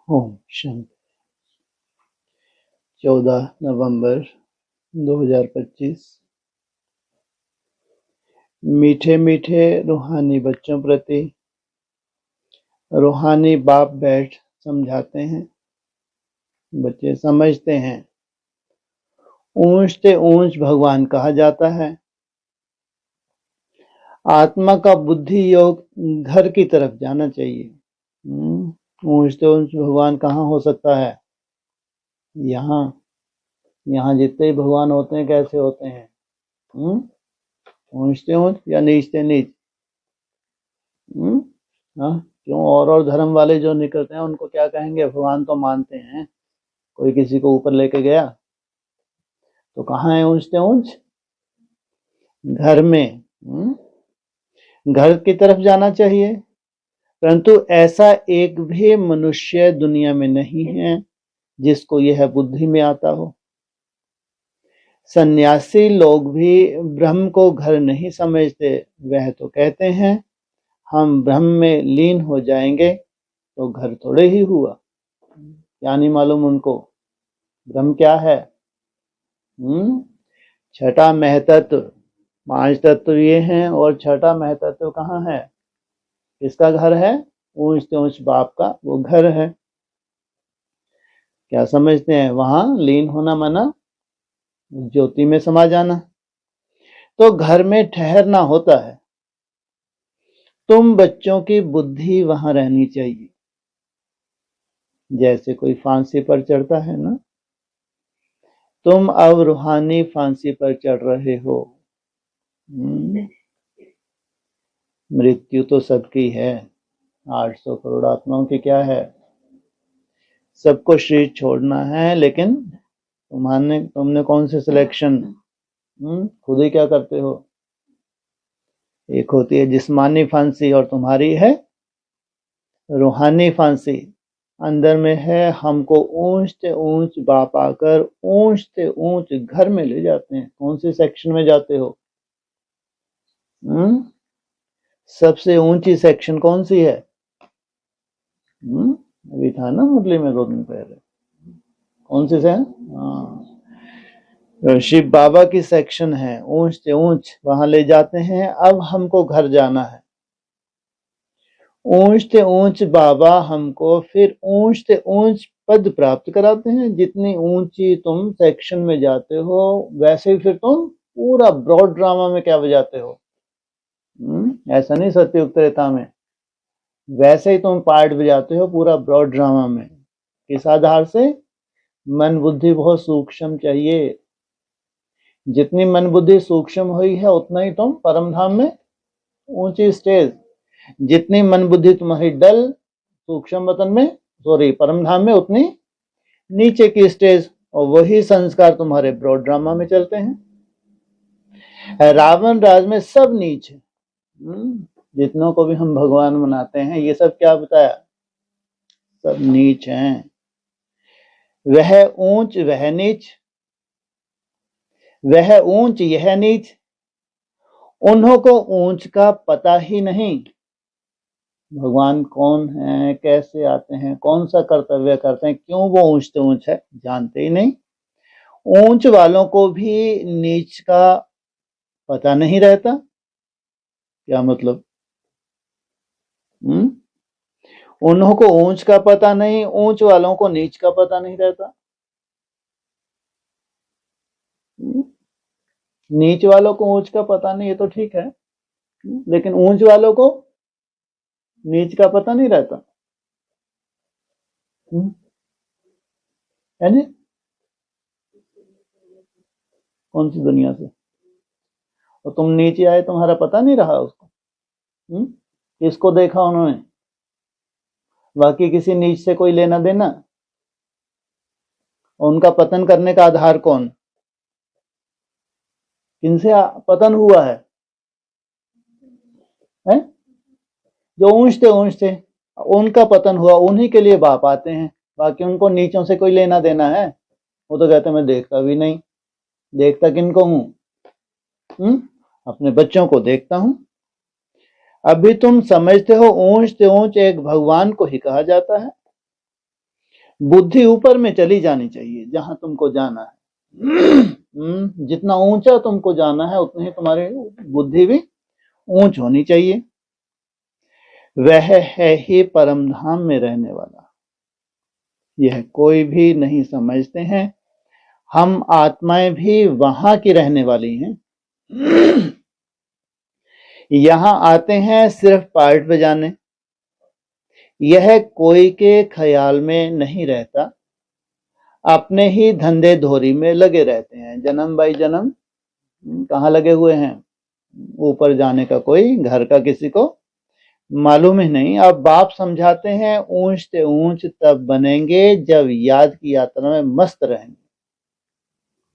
ओम शांति। 14 नवंबर 2025। मीठे मीठे रूहानी बच्चों प्रति रूहानी बाप बैठ समझाते हैं। बच्चे समझते हैं। ऊंच से ऊंच भगवान कहा जाता है। आत्मा का बुद्धि योग घर की तरफ जाना चाहिए। ऊंच से ऊंच भगवान कहाँ हो सकता है? यहाँ जितने भगवान होते हैं कैसे होते हैं? ऊंच से ऊंच या नीच से नीच? क्यों? और धर्म वाले जो निकलते हैं उनको क्या कहेंगे? भगवान तो मानते हैं, कोई किसी को ऊपर लेके गया तो कहाँ है ऊंच से ऊंच? घर में। घर की तरफ जाना चाहिए। परंतु ऐसा एक भी मनुष्य दुनिया में नहीं है जिसको यह बुद्धि में आता हो। सन्यासी लोग भी ब्रह्म को घर नहीं समझते। वह तो कहते हैं हम ब्रह्म में लीन हो जाएंगे, तो घर थोड़े ही हुआ। क्या नहीं मालूम उनको ब्रह्म क्या है? छठा महतत्व। 5 तत्व ये हैं और छठा महतत्व कहाँ है? किसका घर है? ऊंच से ऊंच बाप का वो घर है। क्या समझते हैं? वहां लीन होना माना ज्योति में समा जाना। तो घर में ठहरना होता है। तुम बच्चों की बुद्धि वहां रहनी चाहिए। जैसे कोई फांसी पर चढ़ता है ना, तुम अब रूहानी फांसी पर चढ़ रहे हो। मृत्यु तो सबकी है। 800 करोड़ आत्माओं की क्या है? सबको शरीर छोड़ना है, लेकिन तुमने कौन से सिलेक्शन? खुद ही क्या करते हो? एक होती है जिस्मानी फांसी और तुम्हारी है रूहानी फांसी। अंदर में है, हमको ऊंच से ऊंच बाप आकर ऊंच से ऊंच घर में ले जाते हैं। कौन से सेक्शन में जाते हो? सबसे ऊंची सेक्शन कौन सी है? अभी था ना मुरली में 2 दिन पहले। कौन सी से? शिव बाबा की सेक्शन है, ऊंच से ऊंच वहां ले जाते हैं। अब हमको घर जाना है। ऊंच से ऊंच बाबा हमको फिर ऊंच से ऊंच पद प्राप्त कराते हैं। जितनी ऊंची तुम सेक्शन में जाते हो वैसे ही फिर तुम पूरा ब्रॉड ड्रामा में क्या बजाते हो? ऐसा नहीं सत्युग त्रेता में, वैसे ही तुम पार्ट बजाते हो पूरा ब्रॉड ड्रामा में। किस आधार से? मन बुद्धि बहुत सूक्ष्म चाहिए। जितनी मन बुद्धि सूक्ष्म हुई है उतना ही तुम परम धाम में ऊंची स्टेज। जितनी मन बुद्धि तुम्हारी डल सूक्ष्म वतन में परम धाम में, उतनी नीचे की स्टेज। और वही संस्कार तुम्हारे ब्रॉड ड्रामा में चलते हैं। रावण राज में सब नीच है। जितनों को भी हम भगवान मनाते हैं ये सब क्या बताया? सब नीच हैं। वह ऊंच वह नीच, वह ऊंच यह नीच। उन्हों को ऊंच का पता ही नहीं। भगवान कौन है, कैसे आते हैं, कौन सा कर्तव्य करते हैं, क्यों वो ऊंच से ऊंच है, जानते ही नहीं। ऊंच वालों को भी नीच का पता नहीं रहता। क्या मतलब? उन्हों को ऊंच का पता नहीं, ऊंच वालों को नीच का पता नहीं रहता। नीच वालों को ऊंच का पता नहीं, ये तो ठीक है, लेकिन ऊंच वालों को नीच का पता नहीं रहता है नहीं? कौन सी दुनिया से? और तुम नीचे आए, तुम्हारा पता नहीं रहा उसको? किसको देखा उन्होंने? बाकी किसी नीच से कोई लेना देना? उनका पतन करने का आधार कौन? किनसे पतन हुआ है? जो ऊंच थे उनका पतन हुआ, उन्हीं के लिए बाप आते हैं। बाकी उनको नीचों से कोई लेना देना है? वो तो कहते मैं देखता भी नहीं। देखता किनको हूं? अपने बच्चों को देखता हूं। अभी तुम समझते हो ऊंच से ऊंच एक भगवान को ही कहा जाता है। बुद्धि ऊपर में चली जानी चाहिए जहां तुमको जाना है। जितना ऊंचा तुमको जाना है उतनी ही तुम्हारी बुद्धि भी ऊंच होनी चाहिए। वह है ही परम धाम में रहने वाला, यह कोई भी नहीं समझते हैं। हम आत्माएं भी वहां की रहने वाली हैं। यहां आते हैं सिर्फ पार्ट बजाने। यह कोई के ख्याल में नहीं रहता, अपने ही धंधे धोरी में लगे रहते हैं। जन्म बाई जन्म कहाँ लगे हुए हैं? ऊपर जाने का कोई घर का किसी को मालूम ही नहीं। अब बाप समझाते हैं ऊंच से ऊंच तब बनेंगे जब याद की यात्रा में मस्त रहेंगे।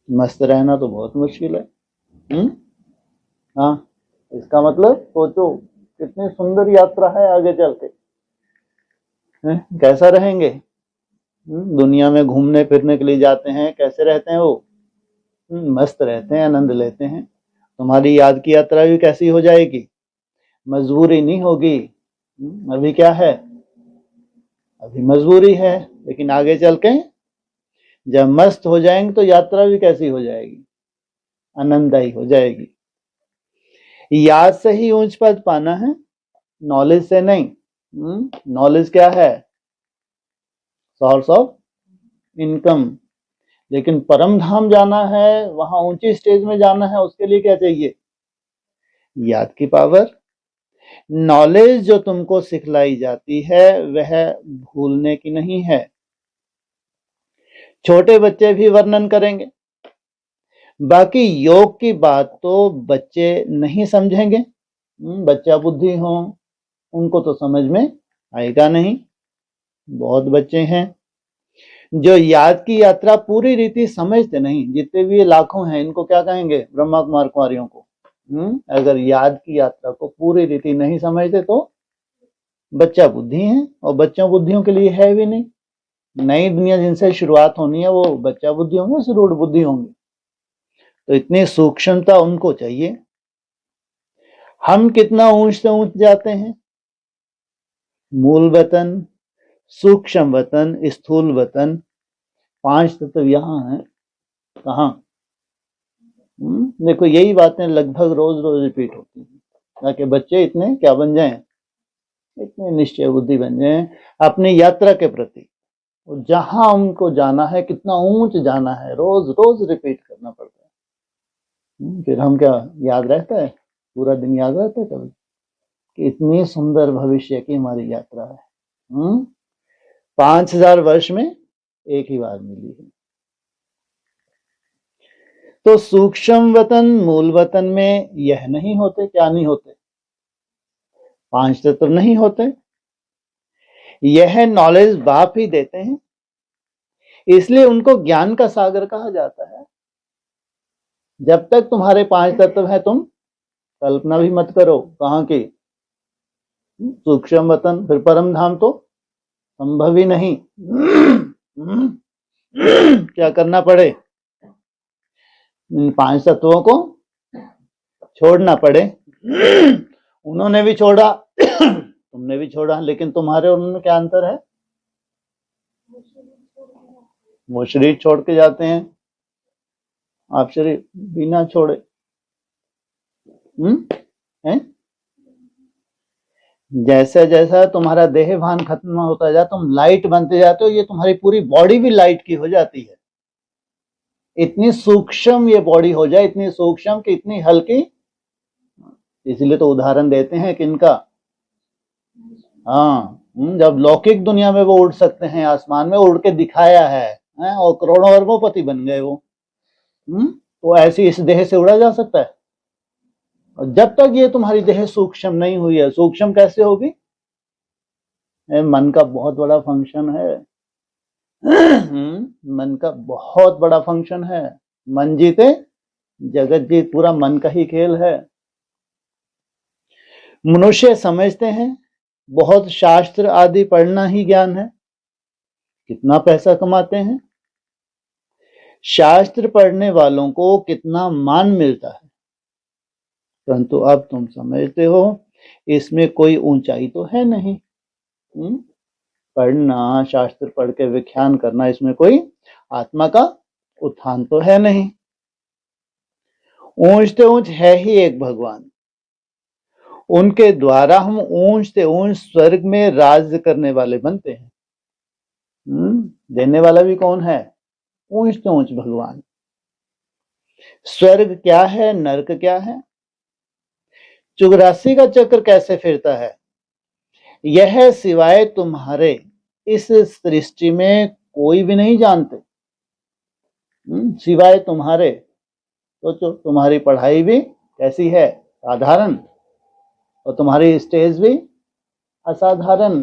मस्त रहना तो बहुत मुश्किल है। हाँ, इसका मतलब सोचो कितनी सुंदर यात्रा है आगे चल के। कैसा रहेंगे? दुनिया में घूमने फिरने के लिए जाते हैं, कैसे रहते हैं वो? मस्त रहते हैं, आनंद लेते हैं। तुम्हारी याद की यात्रा भी कैसी हो जाएगी? मजबूरी नहीं होगी। अभी क्या है? अभी मजबूरी है, लेकिन आगे चल के जब मस्त हो जाएंगे तो यात्रा भी कैसी हो जाएगी? आनंददायी हो जाएगी। याद से ही ऊंच पद पाना है, नॉलेज से नहीं। नॉलेज क्या है? Source of income. लेकिन परम धाम जाना है, वहां ऊंची स्टेज में जाना है, उसके लिए क्या चाहिए? याद की पावर। नॉलेज जो तुमको सिखलाई जाती है वह भूलने की नहीं है। छोटे बच्चे भी वर्णन करेंगे, बाकी योग की बात तो बच्चे नहीं समझेंगे। बच्चा बुद्धि हो, उनको तो समझ में आएगा नहीं। बहुत बच्चे हैं जो याद की यात्रा पूरी रीति समझते नहीं। जितने भी ये लाखों हैं, इनको क्या कहेंगे? ब्रह्मा कुमार कुमारियों को। अगर याद की यात्रा को पूरी रीति नहीं समझते तो बच्चा बुद्धि है, और बच्चों बुद्धियों के लिए है भी नहीं। नई दुनिया जिनसे शुरुआत होनी है वो बच्चा बुद्धि होंगे, सुरूढ़ बुद्धि होंगे। तो इतनी सूक्ष्मता उनको चाहिए। हम कितना ऊंच से ऊंच जाते हैं? मूल वतन, सूक्ष्म वतन, स्थूल वतन, 5 तत्व यहाँ है। कहाँ? देखो यही बातें लगभग रोज रोज रिपीट होती हैं, ताकि बच्चे इतने क्या बन जाएं? इतने निश्चय बुद्धि बन जाएं अपनी यात्रा के प्रति। जहां उनको जाना है, कितना ऊंच जाना है, रोज रोज रिपीट करना पड़ता है। फिर हम क्या याद रहता है? पूरा दिन याद रहता है कभी कि इतनी सुंदर भविष्य की हमारी यात्रा है। 5000 वर्ष में एक ही बार मिली है। तो सूक्ष्म वतन मूल वतन में यह नहीं होते। क्या नहीं होते? 5 तत्व नहीं होते। यह नॉलेज बाप ही देते हैं, इसलिए उनको ज्ञान का सागर कहा जाता है। जब तक तुम्हारे 5 तत्व है, तुम कल्पना भी मत करो कहां की? सूक्ष्म वतन, फिर परम धाम तो संभव ही नहीं। क्या करना पड़े? इन 5 तत्वों को छोड़ना पड़े। उन्होंने भी छोड़ा, तुमने भी छोड़ा, लेकिन तुम्हारे और उनमें क्या अंतर है? वो शरीर छोड़ के जाते हैं, आप शरीर बिना छोड़े। हैं? जैसा जैसा तुम्हारा देह भान खत्म होता जाए, तुम लाइट बनते जाते हो। ये तुम्हारी पूरी बॉडी भी लाइट की हो जाती है। इतनी सूक्ष्म ये बॉडी हो जाए, इतनी सूक्ष्म कि इतनी हल्की। इसलिए तो उदाहरण देते हैं कि इनका, हाँ, जब लौकिक दुनिया में वो उड़ सकते हैं, आसमान में उड़ के दिखाया है, और करोड़ों अरबों पति बन गए वो। तो ऐसी इस देह से उड़ा जा सकता है? और जब तक ये तुम्हारी देह सूक्ष्म नहीं हुई है, सूक्ष्म कैसे होगी? मन का बहुत बड़ा फंक्शन है। मन का बहुत बड़ा फंक्शन है। मन जीते जगत जीत, पूरा मन का ही खेल है। मनुष्य समझते हैं बहुत शास्त्र आदि पढ़ना ही ज्ञान है, कितना पैसा कमाते हैं। शास्त्र पढ़ने वालों को कितना मान मिलता है, परंतु अब तुम समझते हो इसमें कोई ऊंचाई तो है नहीं। पढ़ना, शास्त्र पढ़ के व्याख्यान करना, इसमें कोई आत्मा का उत्थान तो है नहीं। ऊंच से ऊंच है ही एक भगवान, उनके द्वारा हम ऊंच से ऊंच स्वर्ग में राज्य करने वाले बनते हैं। देने वाला भी कौन है? ऊंच से ऊंच भगवान। स्वर्ग क्या है, नरक क्या है, 84 का चक्र कैसे फिरता है, यह सिवाय तुम्हारे इस सृष्टि में कोई भी नहीं जानते। सिवाय तुम्हारे। तो तुम्हारी पढ़ाई भी कैसी है? साधारण। और तुम्हारी स्टेज भी असाधारण।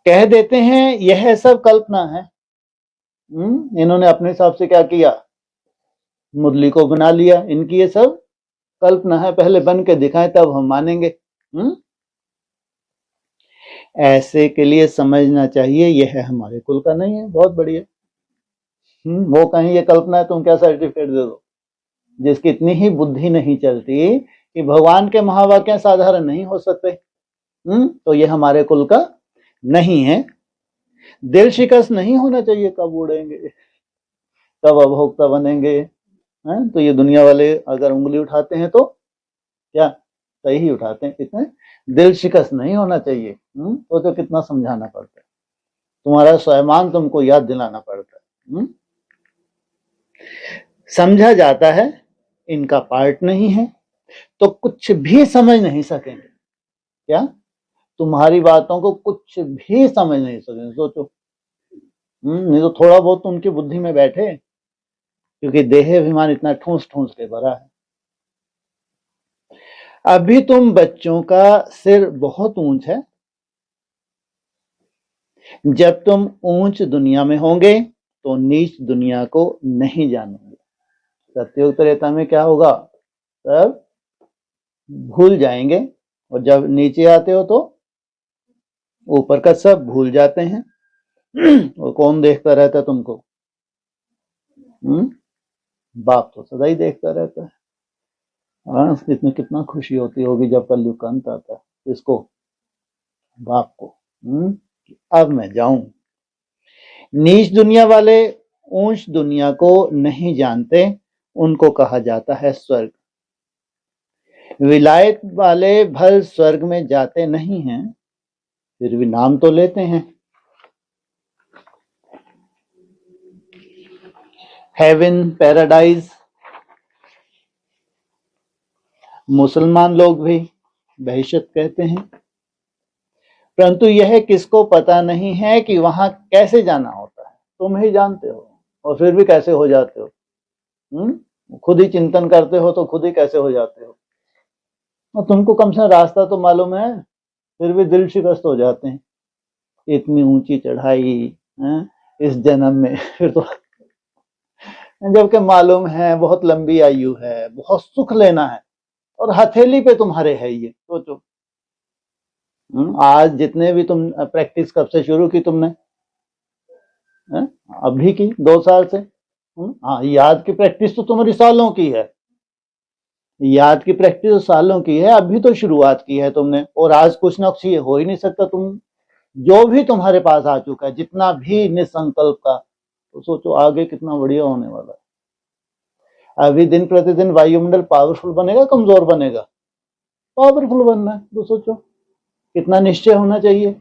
कह देते हैं यह सब कल्पना है। इन्होंने अपने हिसाब से क्या किया? मुरली को बना लिया। इनकी ये सब कल्पना है, पहले बन के दिखाएं तब हम मानेंगे। ऐसे के लिए समझना चाहिए यह हमारे कुल का नहीं है। बहुत बढ़िया। वो कहीं ये कल्पना है, तुम क्या सर्टिफिकेट दे दो? जिसकी इतनी ही बुद्धि नहीं चलती कि भगवान के महावाक्य साधारण नहीं हो सकते, तो ये हमारे कुल का नहीं है। दिल शिकस्त नहीं होना चाहिए। कब उड़ेंगे, कब अभोक्ता बनेंगे? तो ये दुनिया वाले अगर उंगली उठाते हैं तो क्या सही ही उठाते हैं, इतने दिल शिकस्त नहीं होना चाहिए। तो कितना समझाना पड़ता है, तुम्हारा स्वाभिमान तुमको याद दिलाना पड़ता है। समझा जाता है इनका पार्ट नहीं है तो कुछ भी समझ नहीं सकेंगे। क्या? तुम्हारी बातों को कुछ भी समझ नहीं सकेंगे। सोचो। नहीं तो थोड़ा बहुत तो उनकी बुद्धि में बैठे, क्योंकि देह अभिमान इतना ठूस ठूस के भरा है। अभी तुम बच्चों का सिर बहुत ऊंच है, जब तुम ऊंच दुनिया में होंगे तो नीच दुनिया को नहीं जानेंगे। सत्युग त्रेता में क्या होगा? सब भूल जाएंगे, और जब नीचे आते हो तो ऊपर का सब भूल जाते हैं। और कौन देखता रहता है तुमको? बाप तो सदा ही देखता रहता है। इसमें कितना खुशी होती होगी जब कलयुग का अंत आता है। इसको, बाप को, अब मैं जाऊं। नीच दुनिया वाले ऊंच दुनिया को नहीं जानते, उनको कहा जाता है स्वर्ग। विलायत वाले भल स्वर्ग में जाते नहीं हैं, फिर भी नाम तो लेते हैं। Heaven, paradise. मुसलमान लोग भी बहिशत कहते हैं, परंतु यह किसको पता नहीं है कि वहां कैसे जाना होता है। तुम ही जानते हो, और फिर भी कैसे हो जाते हो? खुद ही चिंतन करते हो तो खुद ही कैसे हो जाते हो। और तुमको कम से कम रास्ता तो मालूम है, फिर भी दिल शिकस्त हो जाते हैं। इतनी ऊंची चढ़ाई इस जन्म में। फिर तो जबकि मालूम है बहुत लंबी आयु है, बहुत सुख लेना है, और हथेली पे तुम्हारे है ये। सोचो। आज जितने भी तुम प्रैक्टिस कब से शुरू की तुमने? अभी की 2 साल से? हाँ, याद की प्रैक्टिस तो तुम्हारी सालों की है। याद की प्रैक्टिस तो सालों की है, अभी तो शुरुआत की है तुमने। और आज कुछ ना कुछ ये हो ही नहीं सकता। तुम जो भी तुम्हारे पास आ चुका है, जितना भी निसंकल्प का, तो सोचो आगे कितना बढ़िया होने वाला है। अभी दिन प्रतिदिन वायुमंडल पावरफुल बनेगा, कमजोर बनेगा? पावरफुल बनना है। तो सोचो कितना निश्चय होना चाहिए।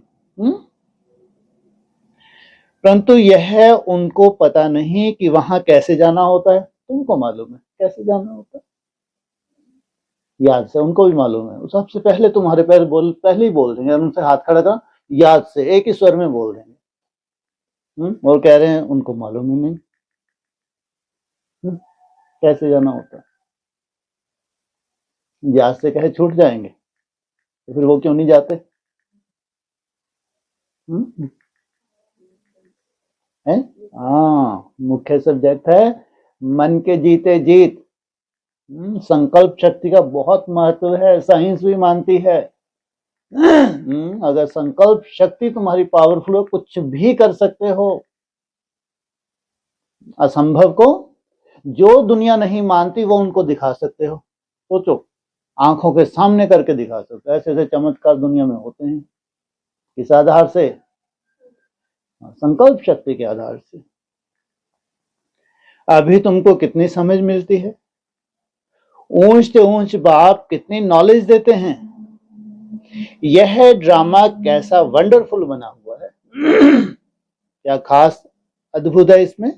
परंतु यह उनको पता नहीं कि वहां कैसे जाना होता है। तुमको मालूम है कैसे जाना होता है, याद से। उनको भी मालूम है। सबसे पहले तुम्हारे पहले ही बोल देंगे, उनसे हाथ खड़ा कर, याद से एक ही स्वर में बोल देंगे। और कह रहे हैं उनको मालूम ही नहीं कैसे जाना होता है। याद से कहे छूट जाएंगे, तो फिर वो क्यों नहीं जाते? हाँ, मुख्य सब्जेक्ट है मन के जीते जीत। संकल्प शक्ति का बहुत महत्व है, साइंस भी मानती है। अगर संकल्प शक्ति तुम्हारी पावरफुल हो, कुछ भी कर सकते हो। असंभव को जो दुनिया नहीं मानती वो उनको दिखा सकते हो। सोचो, आंखों के सामने करके दिखा सकते हो। ऐसे ऐसे चमत्कार दुनिया में होते हैं किस आधार से? संकल्प शक्ति के आधार से। अभी तुमको कितनी समझ मिलती है? ऊंच से ऊंच बाप कितनी नॉलेज देते हैं। यह ड्रामा कैसा वंडरफुल बना हुआ है। क्या खास अद्भुत है इसमें?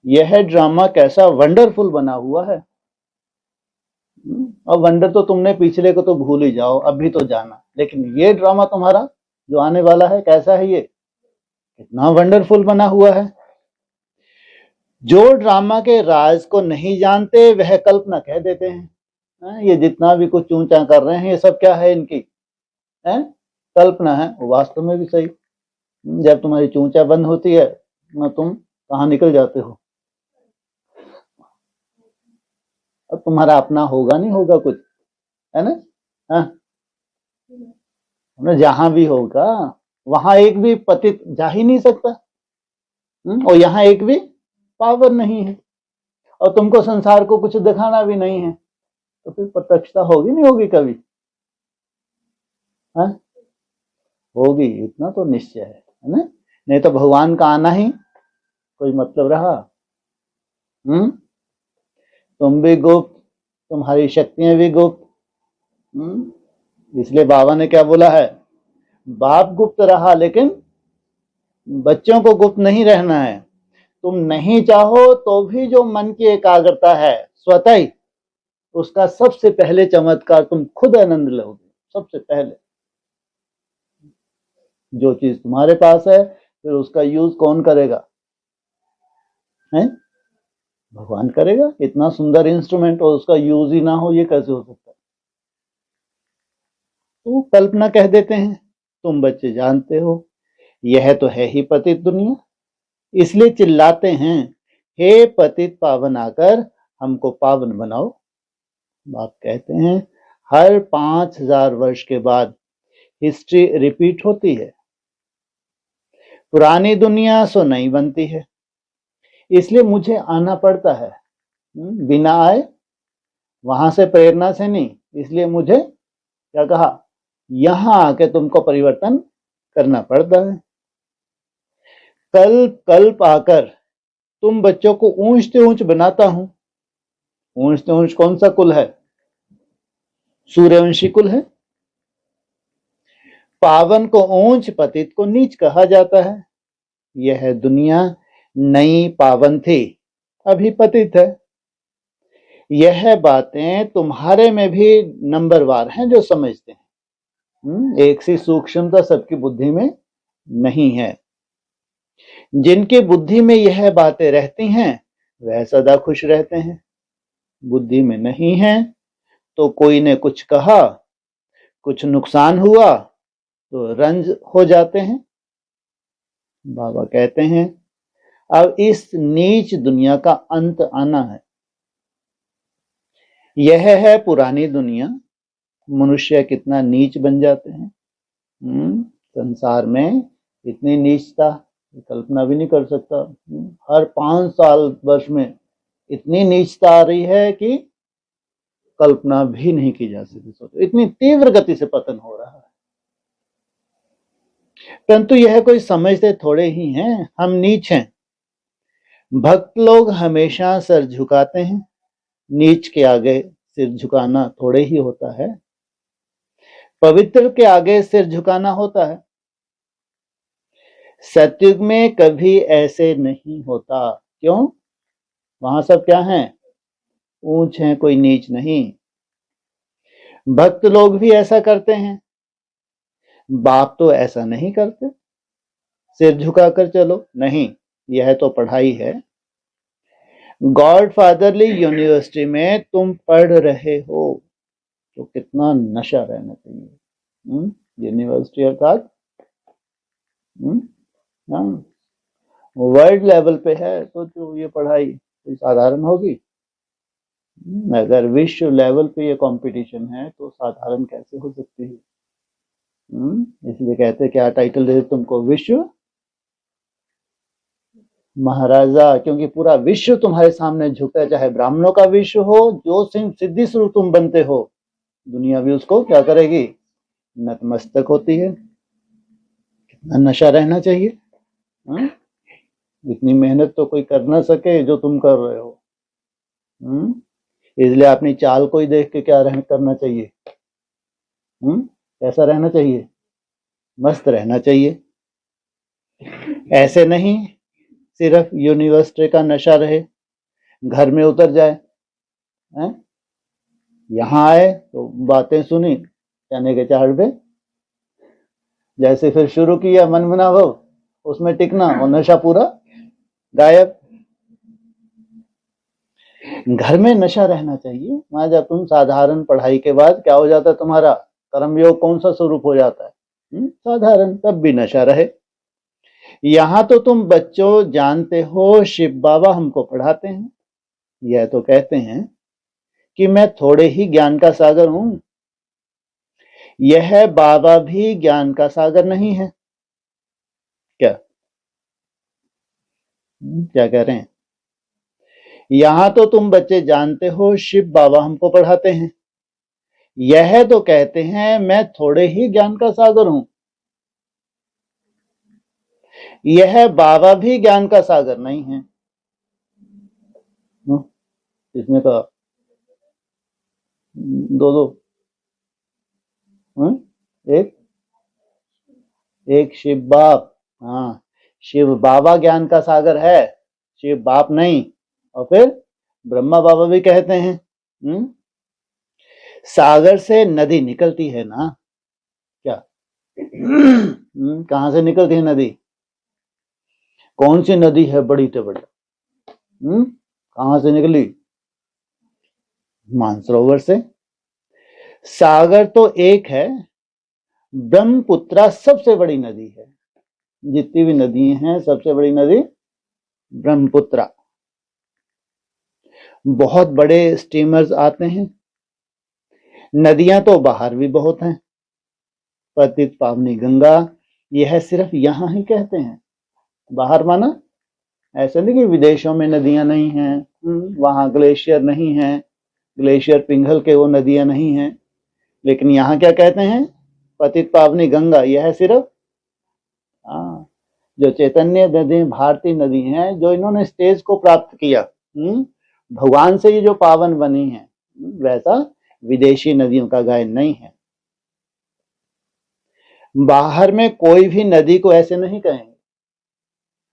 यह ड्रामा कैसा वंडरफुल बना हुआ है। अब वंडर तो तुमने पिछले को तो भूल ही जाओ, अभी तो जाना, लेकिन ये ड्रामा तुम्हारा जो आने वाला है कैसा है, ये कितना वंडरफुल बना हुआ है। जो ड्रामा के राज को नहीं जानते वह कल्पना कह देते हैं। ये जितना भी कुछ ऊंचा कर रहे हैं ये सब क्या है, इनकी कल्पना है। वो वास्तव में भी सही। जब तुम्हारी चूंचा बंद होती है ना, तुम कहाँ निकल जाते हो। अब तुम्हारा अपना होगा नहीं होगा कुछ, है ना? जहां भी होगा वहां एक भी पतित जा ही नहीं सकता। और यहाँ एक भी पावर नहीं है, और तुमको संसार को कुछ दिखाना भी नहीं है, तो फिर प्रत्यक्षता होगी नहीं होगी कभी? होगी, इतना तो निश्चय है ना? नहीं तो भगवान का आना ही कोई मतलब रहा। तुम भी गुप्त, तुम्हारी शक्तियां भी गुप्त। इसलिए बाबा ने क्या बोला है, बाप गुप्त रहा लेकिन बच्चों को गुप्त नहीं रहना है। तुम नहीं चाहो तो भी जो मन की एकाग्रता है स्वतः ही, उसका सबसे पहले चमत्कार तुम खुद आनंद लोगे। सबसे पहले जो चीज तुम्हारे पास है, फिर उसका यूज कौन करेगा? है भगवान करेगा। इतना सुंदर इंस्ट्रूमेंट और उसका यूज ही ना हो, ये कैसे हो सकता है? तो कल्पना कह देते हैं। तुम बच्चे जानते हो यह तो है ही पतित दुनिया, इसलिए चिल्लाते हैं, हे पतित पावन आकर हमको पावन बनाओ। बाप कहते हैं हर 5000 वर्ष के बाद हिस्ट्री रिपीट होती है। पुरानी दुनिया सो नहीं बनती है, इसलिए मुझे आना पड़ता है। बिना आए, वहां से प्रेरणा से नहीं, इसलिए मुझे क्या कहा, यहां आके तुमको परिवर्तन करना पड़ता है। कल्प कल्प आकर तुम बच्चों को ऊंच से ऊंच बनाता हूं। ऊंच से ऊंच कौन सा कुल है? सूर्यवंशी कुल है। पावन को ऊंच, पतित को नीच कहा जाता है। यह दुनिया नई पावन थी, अभी पतित है। यह बातें तुम्हारे में भी नंबरवार हैं जो समझते हैं। एक सी सूक्ष्मता सबकी बुद्धि में नहीं है। जिनकी बुद्धि में यह बातें रहती हैं वह सदा खुश रहते हैं। बुद्धि में नहीं है तो कोई ने कुछ कहा, कुछ नुकसान हुआ तो रंज हो जाते हैं। बाबा कहते हैं अब इस नीच दुनिया का अंत आना है। यह है पुरानी दुनिया। मनुष्य कितना नीच बन जाते हैं। संसार में इतनी नीचता कल्पना भी नहीं कर सकता। हर 5 साल वर्ष में इतनी नीचता आ रही है कि कल्पना भी नहीं की जा सकती। इतनी तीव्र गति से पतन हो रहा है, परंतु यह कोई समझते थोड़े ही हैं हम नीच हैं। भक्त लोग हमेशा सर झुकाते हैं, नीच के आगे सिर झुकाना थोड़े ही होता है। पवित्र के आगे सिर झुकाना होता है। सतयुग में कभी ऐसे नहीं होता। क्यों? वहां सब क्या हैं? ऊंच हैं, कोई नीच नहीं। भक्त लोग भी ऐसा करते हैं, बाप तो ऐसा नहीं करते। सिर झुकाकर चलो नहीं, यह तो पढ़ाई है। गॉड फादरली यूनिवर्सिटी में तुम पढ़ रहे हो तो कितना नशा रहना चाहिए। यूनिवर्सिटी अर्थात वर्ल्ड लेवल पे है तो जो ये पढ़ाई साधारण होगी। अगर विश्व लेवल पे ये कंपटीशन है तो साधारण कैसे हो सकती है? इसलिए कहते क्या टाइटल दे तुमको, विश्व महाराजा, क्योंकि पूरा विश्व तुम्हारे सामने झुका है। चाहे ब्राह्मणों का विश्व हो, जो सिद्धि स्वरूप तुम बनते हो, दुनिया भी उसको क्या करेगी? नतमस्तक होती है। कितना नशा रहना चाहिए। हाँ? इतनी मेहनत तो कोई कर ना सके जो तुम कर रहे हो। इसलिए अपनी चाल को ही देख के क्या करना चाहिए। कैसा रहना चाहिए, मस्त रहना चाहिए। ऐसे नहीं सिर्फ यूनिवर्सिटी का नशा रहे, घर में उतर जाए। यहाँ आए तो बातें सुनी चने के चाट पे, जैसे फिर शुरू किया मन बनाओ उसमें टिकना और नशा पूरा गायब। घर में नशा रहना चाहिए। वहां जब तुम साधारण पढ़ाई के बाद क्या हो जाता है, तुम्हारा कर्मयोग कौन सा स्वरूप हो जाता है, साधारण, तब भी नशा रहे। यहां तो तुम बच्चों जानते हो शिव बाबा हमको पढ़ाते हैं, यह तो कहते हैं कि मैं थोड़े ही ज्ञान का सागर हूं। यह बाबा भी ज्ञान का सागर नहीं है क्या? क्या कह रहे हैं? यहां तो तुम बच्चे जानते हो शिव बाबा हमको पढ़ाते हैं, यह तो कहते हैं मैं थोड़े ही ज्ञान का सागर हूं। यह बाबा भी ज्ञान का सागर नहीं है। इसने कहा दो दो, एक एक शिव बाप। हाँ, शिव बाबा ज्ञान का सागर है, शिव बाप नहीं। और फिर ब्रह्मा बाबा भी कहते हैं सागर से नदी निकलती है ना, क्या कहां से निकलती है नदी? कौन सी नदी है बड़ी से बड़ी? कहां से निकली? मानसरोवर से। सागर तो एक है, ब्रह्मपुत्रा सबसे बड़ी नदी है। जितनी भी नदी हैं सबसे बड़ी नदी ब्रह्मपुत्रा। बहुत बड़े स्टीमर्स आते हैं। नदियां तो बाहर भी बहुत हैं, पतित पावनी गंगा, यह सिर्फ यहां ही कहते हैं। बाहर माना ऐसा नहीं कि विदेशों में नदियां नहीं हैं, वहां ग्लेशियर नहीं है, ग्लेशियर पिघल के वो नदियां नहीं हैं, लेकिन यहाँ क्या कहते हैं? पतित पावनी गंगा, यह सिर्फ जो चैतन्य नदी, भारतीय नदी हैं, जो इन्होंने स्टेज को प्राप्त किया, भगवान से ये जो पावन बनी है, वैसा विदेशी नदियों का गायन नहीं है। बाहर में कोई भी नदी को ऐसे नहीं कहेंगे,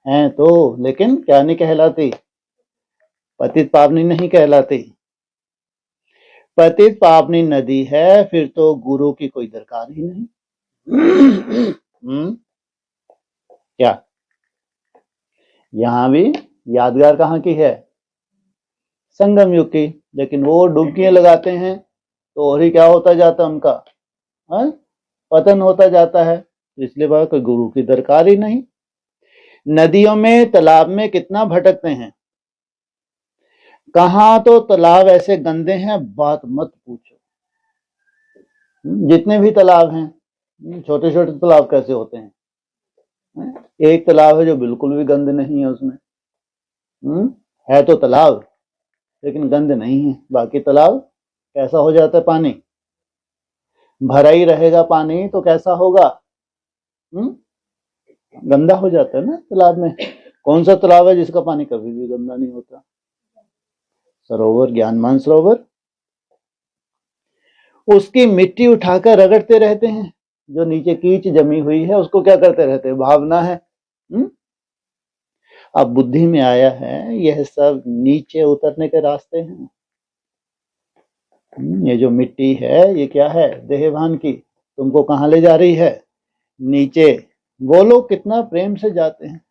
हैं तो, लेकिन क्या नहीं कहलाती? पतित पावनी नहीं कहलाती। पतित पावनी नदी है, फिर तो गुरु की कोई दरकार ही नहीं। क्या यहां भी यादगार कहां की है? संगम युग की। लेकिन वो डुबकियां लगाते हैं तो और ही क्या होता जाता है उनका, पतन होता जाता है। इसलिए बाबा कोई गुरु की दरकार ही नहीं। नदियों में तालाब में कितना भटकते हैं, कहां तो तालाब ऐसे गंदे हैं बात मत पूछो। जितने भी तालाब हैं, छोटे छोटे तालाब कैसे होते हैं? एक तालाब है जो बिल्कुल भी गंद नहीं है, उसमें है तो तालाब लेकिन गंद नहीं है। बाकी तालाब कैसा हो जाता है? पानी भरा ही रहेगा, पानी तो कैसा होगा? गंदा हो जाता है ना तालाब में। कौन सा तालाब है जिसका पानी कभी भी गंदा नहीं होता? सरोवर, ज्ञान सरोवर। उसकी मिट्टी उठाकर रगड़ते रहते हैं, जो नीचे कीच जमी हुई है उसको क्या करते रहते हैं? भावना है। अब बुद्धि में आया है यह सब नीचे उतरने के रास्ते हैं। ये जो मिट्टी है ये क्या है? देहभान की, तुमको कहां ले जा रही है? नीचे। वो लोग कितना प्रेम से जाते हैं।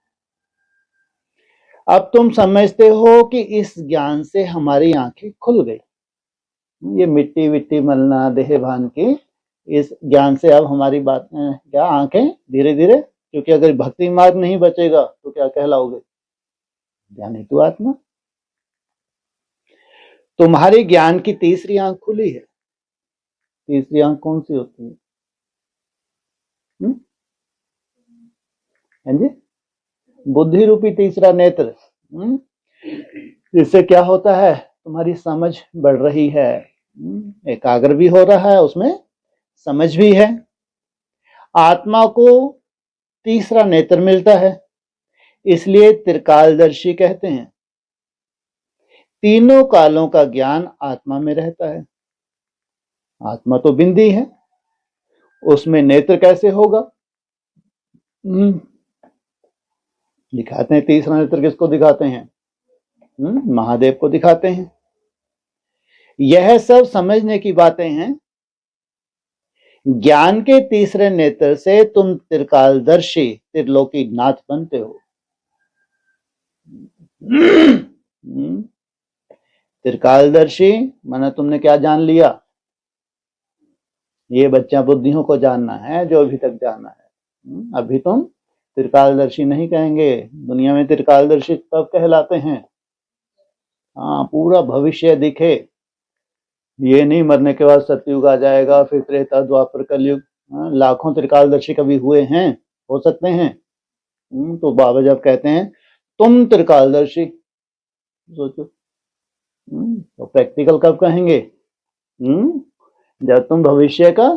अब तुम समझते हो कि इस ज्ञान से हमारी आंखें खुल गई। ये मिट्टी विट्टी मलना देहभान की, इस ज्ञान से अब हमारी बात क्या आंखें धीरे धीरे, क्योंकि अगर भक्ति मार्ग नहीं बचेगा तो क्या कहलाओगे? ज्ञानी तू आत्मा। तुम्हारी ज्ञान की तीसरी आंख खुली है। तीसरी आंख कौन सी होती है? जी, बुद्धि रूपी तीसरा नेत्र। इससे क्या होता है? तुम्हारी समझ बढ़ रही है, एकाग्र भी हो रहा है, उसमें समझ भी है। आत्मा को तीसरा नेत्र मिलता है, इसलिए त्रिकालदर्शी कहते हैं। तीनों कालों का ज्ञान आत्मा में रहता है। आत्मा तो बिंदी है, उसमें नेत्र कैसे होगा? दिखाते हैं तीसरा नेत्र किसको दिखाते हैं? महादेव को दिखाते हैं। यह सब समझने की बातें हैं। ज्ञान के तीसरे नेत्र से तुम त्रिकालदर्शी त्रिलोकी नाथ बनते हो। त्रिकालदर्शी माना तुमने क्या जान लिया? ये बच्चा बुद्धियों को जानना है, जो अभी तक जानना है। अभी तुम त्रिकालदर्शी नहीं कहेंगे। दुनिया में त्रिकालदर्शी कब कहलाते हैं? हाँ, पूरा भविष्य दिखे। ये नहीं मरने के बाद सतयुग आ जाएगा, फिर त्रेता द्वापर कलयुग। लाखों त्रिकालदर्शी कभी हुए हैं, हो सकते हैं। तो बाबा जब कहते हैं तुम त्रिकालदर्शी, सोचो। तो प्रैक्टिकल कब कहेंगे? जब तुम भविष्य का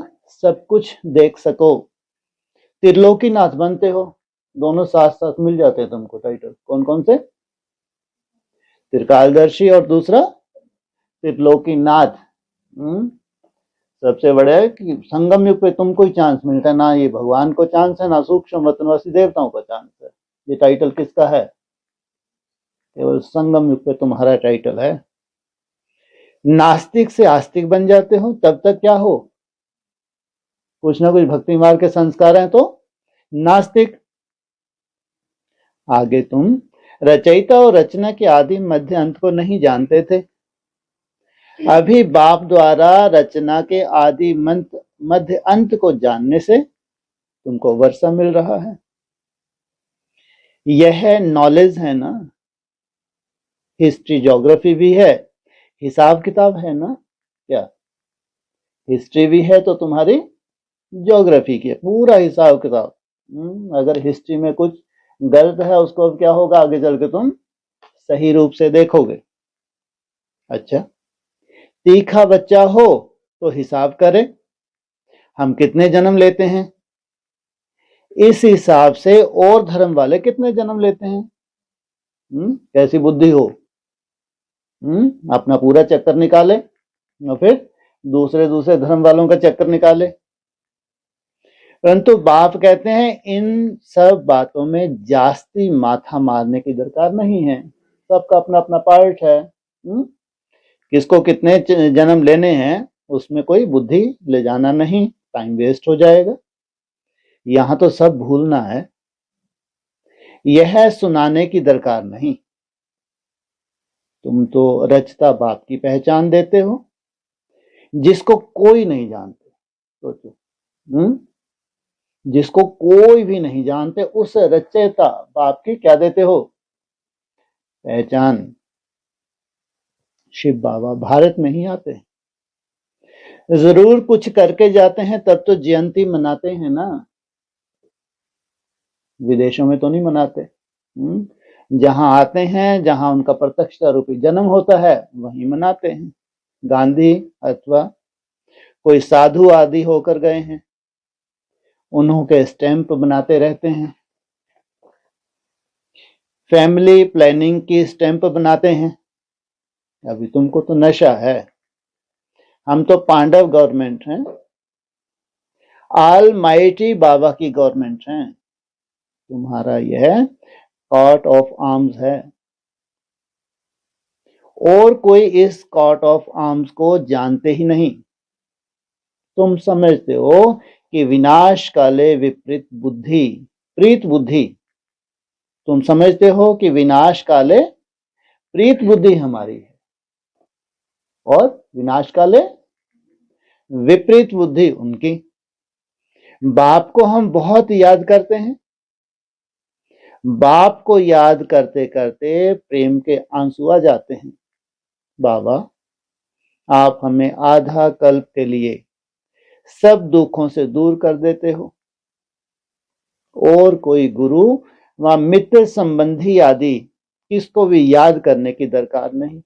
सब कुछ देख सको। त्रिलोकीनाथ बनते हो। दोनों साथ साथ मिल जाते हैं तुमको टाइटल। कौन कौन से? त्रिकालदर्शी और दूसरा त्रिलोकीनाथ। सबसे बड़े है कि संगम युग पे तुमको ही चांस मिलता है, ना ये भगवान को चांस है, ना सूक्ष्म वतनवासी देवताओं को चांस है। ये टाइटल किसका है? केवल संगम युग पे तुम्हारा टाइटल है। नास्तिक से आस्तिक बन जाते हो, तब तक क्या हो? कुछ ना कुछ भक्ति मार्ग के संस्कार हैं तो नास्तिक। आगे तुम रचयिता और रचना के आदि मध्य अंत को नहीं जानते थे। अभी बाप द्वारा रचना के आदि मध्य अंत को जानने से तुमको वर्षा मिल रहा है। यह नॉलेज है ना। हिस्ट्री ज्योग्राफी भी है, हिसाब किताब है ना। क्या हिस्ट्री भी है तो तुम्हारी ज्योग्राफी की है पूरा हिसाब किताब। अगर हिस्ट्री में कुछ गलत है उसको अब क्या होगा, आगे चल के तुम सही रूप से देखोगे। अच्छा, तीखा बच्चा हो तो हिसाब करे हम कितने जन्म लेते हैं, इस हिसाब से और धर्म वाले कितने जन्म लेते हैं। कैसी बुद्धि हो। अपना पूरा चक्कर निकाले और फिर दूसरे दूसरे धर्म वालों का चक्कर निकाले। परंतु बाप कहते हैं इन सब बातों में जास्ती माथा मारने की दरकार नहीं है। सबका अपना अपना पार्ट है। किसको कितने जन्म लेने हैं उसमें कोई बुद्धि ले जाना नहीं, टाइम वेस्ट हो जाएगा। यहां तो सब भूलना है, यह सुनाने की दरकार नहीं। तुम तो रचता बाप की पहचान देते हो, जिसको कोई नहीं जानते। सोचो, जिसको कोई भी नहीं जानते उस रचयिता बाप की क्या देते हो? पहचान। शिव बाबा भारत में ही आते हैं, जरूर कुछ करके जाते हैं, तब तो जयंती मनाते हैं ना। विदेशों में तो नहीं मनाते। जहां आते हैं, जहां उनका प्रत्यक्षता रूपी जन्म होता है, वहीं मनाते हैं। गांधी अथवा कोई साधु आदि होकर गए हैं, उन्हों के स्टैंप बनाते रहते हैं। फैमिली प्लानिंग की स्टैंप बनाते हैं। अभी तुमको तो नशा है। हम तो पांडव गवर्नमेंट हैं, ऑल माइटी बाबा की गवर्नमेंट है। तुम्हारा यह कॉट ऑफ आर्म्स है, और कोई इस कॉट ऑफ आर्म्स को जानते ही नहीं। तुम समझते हो कि विनाश काले विपरीत बुद्धि, प्रीत बुद्धि। तुम समझते हो कि विनाश काले प्रीत बुद्धि हमारी है, और विनाश काले विपरीत बुद्धि उनकी। बाप को हम बहुत याद करते हैं, बाप को याद करते करते प्रेम के आंसू आ जाते हैं। बाबा, आप हमें आधा कल्प के लिए सब दुखों से दूर कर देते हो, और कोई गुरु व मित्र संबंधी आदि किसको भी याद करने की दरकार नहीं।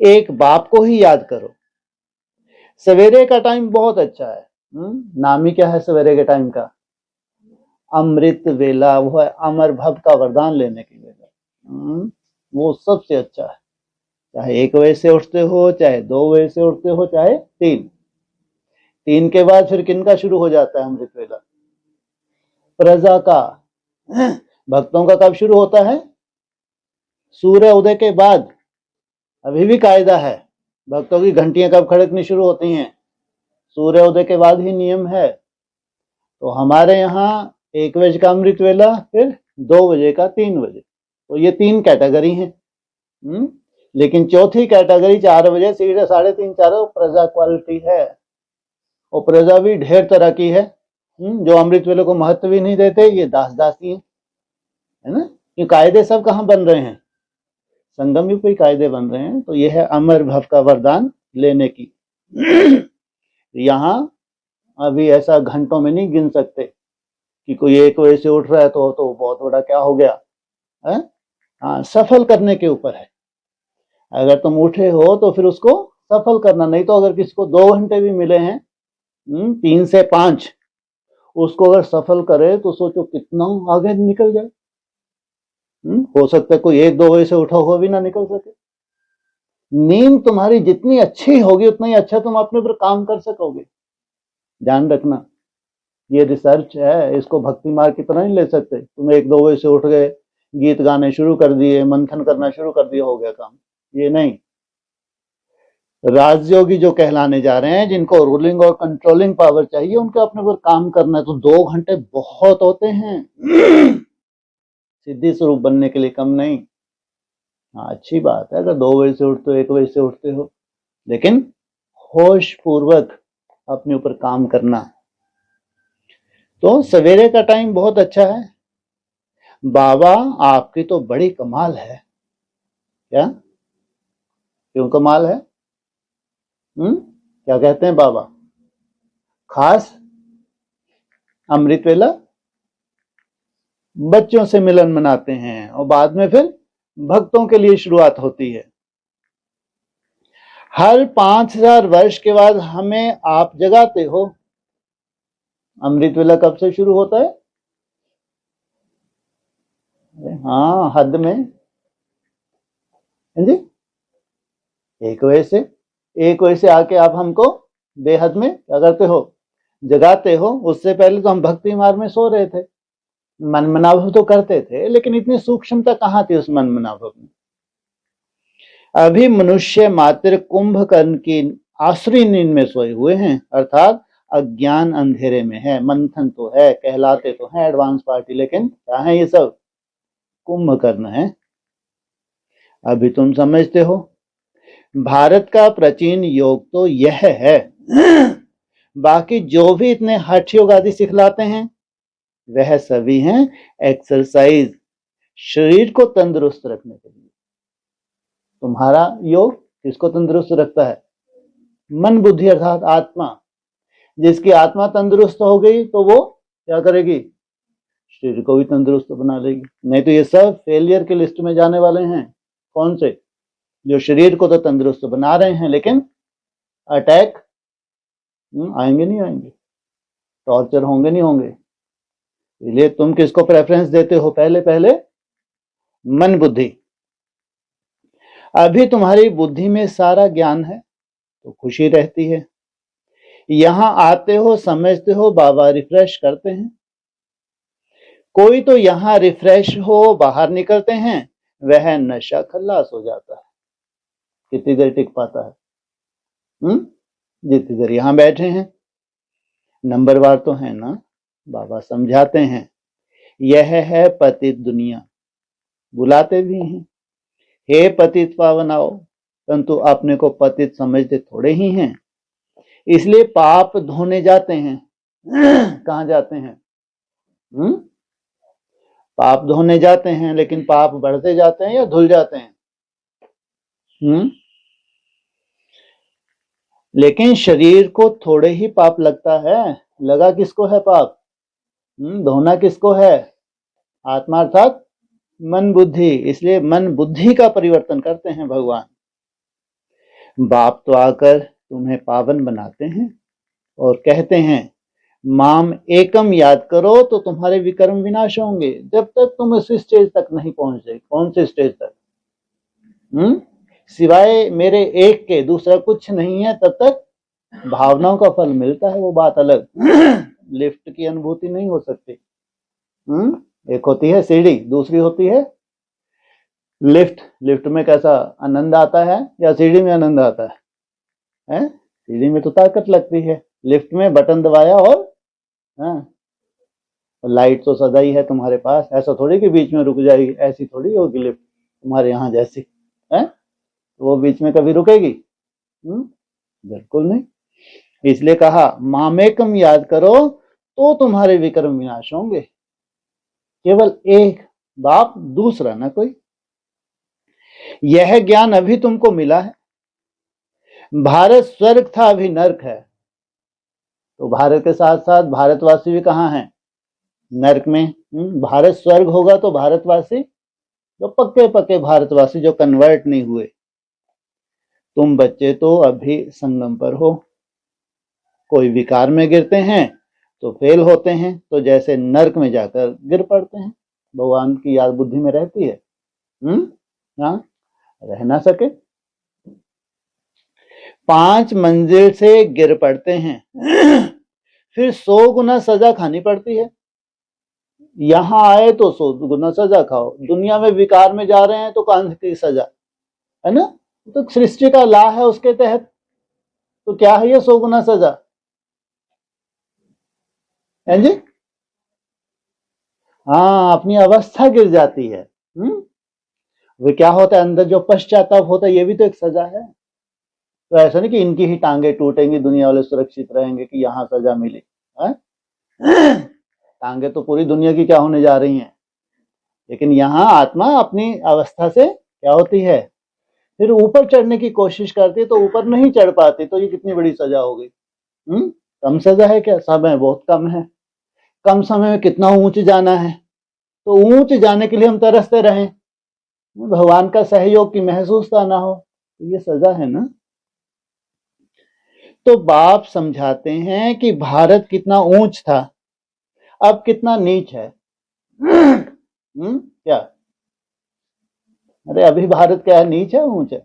एक बाप को ही याद करो। सवेरे का टाइम बहुत अच्छा है, नाम ही क्या है सवेरे के टाइम का? अमृत वेला। वो है अमर भव का वरदान लेने की वेला। वो सबसे अच्छा है। चाहे 1 बजे से उठते हो, चाहे 2 बजे से उठते हो, चाहे 3 के बाद फिर किनका शुरू हो जाता है अमृत वेला? प्रजा का। भक्तों का कब शुरू होता है? सूर्य उदय के बाद। अभी भी कायदा है, भक्तों की घंटियां कब खड़कनी शुरू होती हैं? सूर्य उदय के बाद ही नियम है। तो हमारे यहाँ 1 बजे का अमृत वेला, फिर 2 बजे का, 3 बजे। तो ये 3 कैटेगरी हैं। लेकिन चौथी कैटेगरी 4 बजे सीधे 3:30 4 प्रजा क्वालिटी है। और प्रजा भी ढेर तरह की है। जो अमृत वेले को महत्व ही नहीं देते, ये दास दासी है ना। ये कायदे सब कहाँ बन रहे हैं? संगम में कोई कायदे बन रहे हैं। तो ये है अमर भव का वरदान लेने की। यहाँ अभी ऐसा घंटों में नहीं गिन सकते कि कोई 1 बजे से उठ रहा है तो बहुत बड़ा क्या हो गया है? हाँ, सफल करने के ऊपर है। अगर तुम उठे हो तो फिर उसको सफल करना। नहीं तो अगर किसी को 2 घंटे भी मिले हैं, 3 से 5, उसको अगर सफल करे तो सोचो कितना आगे निकल जाए। हो सकता है कोई 1-2 बजे से उठा हुआ भी ना निकल सके। नींद तुम्हारी जितनी अच्छी होगी उतना ही अच्छा तुम अपने ऊपर काम कर सकोगे। ध्यान रखना, ये रिसर्च है, इसको भक्ति मार्ग की तरह नहीं ले सकते। तुम 1-2 बजे से उठ गए, गीत गाने शुरू कर दिए, मंथन करना शुरू कर दिया, हो गया काम। ये नहीं। राजयोगी जो कहलाने जा रहे हैं, जिनको रूलिंग और कंट्रोलिंग पावर चाहिए, उनके अपने ऊपर काम करना है। तो 2 घंटे बहुत होते हैं सिद्धि स्वरूप बनने के लिए, कम नहीं। हाँ, अच्छी बात है अगर 2 बजे से उठते हो, 1 बजे से उठते हो, लेकिन होश पूर्वक अपने ऊपर काम करना। तो सवेरे का टाइम बहुत अच्छा है। बाबा आपकी तो बड़ी कमाल है। क्या? क्यों कमाल है? क्या कहते हैं बाबा? खास अमृत वेला बच्चों से मिलन मनाते हैं और बाद में फिर भक्तों के लिए शुरुआत होती है। हर 5000 वर्ष के बाद हमें आप जगाते हो। अमृत वेला कब से शुरू होता है? हाँ, हद में। जी, 1 बजे से। 1 बजे से आके आप हमको बेहद में क्या करते हो? जगाते हो। उससे पहले तो हम भक्ति मार्ग में सो रहे थे, मन मनाभव तो करते थे, लेकिन इतनी सूक्ष्मता कहाँ थी उस मन मनाभव में। अभी मनुष्य मात्र कुंभकर्ण की आसुरी नींद में सोए हुए हैं, अर्थात अज्ञान अंधेरे में है। मंथन तो है, कहलाते तो हैं एडवांस पार्टी, लेकिन क्या है ये सब? कुंभकर्ण है। अभी तुम समझते हो। भारत का प्राचीन योग तो यह है। बाकी जो भी इतने हठ योग आदि सिखलाते हैं, वह सभी हैं एक्सरसाइज, शरीर को तंदुरुस्त रखने के लिए। तुम्हारा योग किसको तंदुरुस्त रखता है? मन बुद्धि अर्थात आत्मा। जिसकी आत्मा तंदुरुस्त हो गई तो वो क्या करेगी? शरीर को भी तंदुरुस्त बना लेगी। नहीं तो ये सब फेलियर की लिस्ट में जाने वाले हैं। कौन से? जो शरीर को तो तंदुरुस्त बना रहे हैं, लेकिन अटैक आएंगे नहीं आएंगे, टॉर्चर होंगे नहीं होंगे। इसलिए तुम किसको प्रेफरेंस देते हो? पहले मन बुद्धि। अभी तुम्हारी बुद्धि में सारा ज्ञान है तो खुशी रहती है। यहां आते हो, समझते हो, बाबा रिफ्रेश करते हैं। कोई तो यहां रिफ्रेश हो बाहर निकलते हैं, वह नशा खल्लास हो जाता है। कितनी देर टिक पाता है? जितनी देर यहां बैठे हैं। नंबरवार तो है ना। बाबा समझाते हैं, यह है पतित दुनिया। बुलाते भी हैं, हे पतित पावन आओ, परंतु अपने को पतित समझते थोड़े ही हैं। इसलिए पाप धोने जाते हैं। कहां जाते हैं? पाप धोने जाते हैं, लेकिन पाप बढ़ते जाते हैं या धुल जाते हैं? लेकिन शरीर को थोड़े ही पाप लगता है। लगा किसको है पाप? धोना किसको है? आत्मा अर्थात मन बुद्धि। इसलिए मन बुद्धि का परिवर्तन करते हैं भगवान। बाप तो आकर तुम्हें पावन बनाते हैं, और कहते हैं माम एकम याद करो तो तुम्हारे विकर्म विनाश होंगे। जब तक तुम इस स्टेज तक नहीं पहुंचे, कौन से स्टेज तक? सिवाय मेरे एक के दूसरा कुछ नहीं है, तब तक भावनाओं का फल मिलता है, वो बात अलग। लिफ्ट की अनुभूति नहीं हो सकती। एक होती है सीढ़ी, दूसरी होती है लिफ्ट। लिफ्ट में कैसा आनंद आता है या सीढ़ी में आनंद आता है? सीढ़ी में तो ताकत लगती है, लिफ्ट में बटन दबाया और लाइट तो सदा ही है तुम्हारे पास, ऐसा थोड़ी कि बीच में रुक जाएगी, ऐसी थोड़ी होगी लिफ्ट तुम्हारे यहाँ जैसी है, वो बीच में कभी रुकेगी? बिल्कुल नहीं। इसलिए कहा मामेकम याद करो तो तुम्हारे विक्रम विनाश होंगे। केवल एक बाप, दूसरा ना कोई। यह ज्ञान अभी तुमको मिला है। भारत स्वर्ग था, अभी नर्क है। तो भारत के साथ साथ भारतवासी भी कहाँ हैं? नर्क में। भारत स्वर्ग होगा तो भारतवासी, जो पक्के पक्के भारतवासी जो कन्वर्ट नहीं हुए। तुम बच्चे तो अभी संगम पर हो। कोई विकार में गिरते हैं तो फेल होते हैं, तो जैसे नर्क में जाकर गिर पड़ते हैं। भगवान की याद बुद्धि में रहती है? हाँ, रह ना सके। 5 मंजिल से गिर पड़ते हैं, फिर 100 गुना सजा खानी पड़ती है। यहां आए तो 100 गुना सजा खाओ, दुनिया में विकार में जा रहे हैं तो कौन की सजा है ना? तो सृष्टि का ला है उसके तहत, तो क्या है ये 100 गुना सजा है जी? हाँ, अपनी अवस्था गिर जाती है। वो क्या होता है अंदर जो पश्चाताप होता है, ये भी तो एक सजा है। तो ऐसा नहीं कि इनकी ही टांगे टूटेंगी, दुनिया वाले सुरक्षित रहेंगे कि यहाँ सजा मिली है? टांगे तो पूरी दुनिया की क्या होने जा रही हैं, लेकिन यहाँ आत्मा अपनी अवस्था से क्या होती है, फिर ऊपर चढ़ने की कोशिश करती है तो ऊपर नहीं चढ़ पाती, तो ये कितनी बड़ी सजा हो गई। कम सजा है क्या? समय बहुत कम है। कम समय में कितना ऊंच जाना है, तो ऊंच जाने के लिए हम तरसते रहें, भगवान का सहयोग की महसूसता ना हो, तो ये सजा है ना। तो बाप समझाते हैं कि भारत कितना ऊंच था, अब कितना नीच है। क्या? अरे अभी भारत क्या है, नीच है ऊंच है?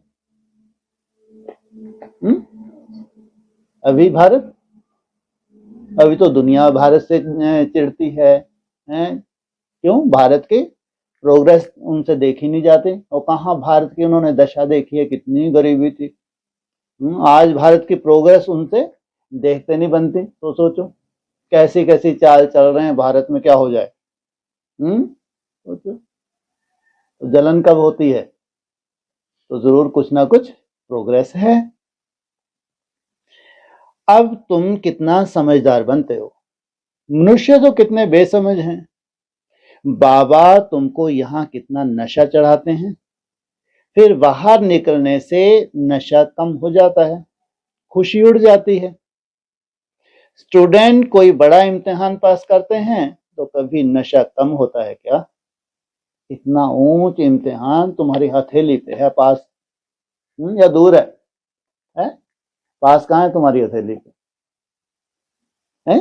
अभी भारत, अभी तो दुनिया भारत से चिढ़ती है। क्यों? भारत के प्रोग्रेस उनसे देखी नहीं जाती। और कहाँ भारत की उन्होंने दशा देखी है, कितनी गरीबी थी। आज भारत की प्रोग्रेस उनसे देखते नहीं बनती, तो सोचो कैसी कैसी चाल चल रहे हैं भारत में, क्या हो जाए। सोचो, तो जलन कब होती है? तो जरूर कुछ ना कुछ प्रोग्रेस है। अब तुम कितना समझदार बनते हो, मनुष्य तो कितने बेसमझ हैं। बाबा तुमको यहाँ कितना नशा चढ़ाते हैं, फिर बाहर निकलने से नशा कम हो जाता है, खुशी उड़ जाती है। स्टूडेंट कोई बड़ा इम्तिहान पास करते हैं तो कभी नशा कम होता है क्या? इतना ऊंच इम्तिहान तुम्हारी हथेली पे है, पास या दूर है? पास कहाँ है तुम्हारी हथेली पे? है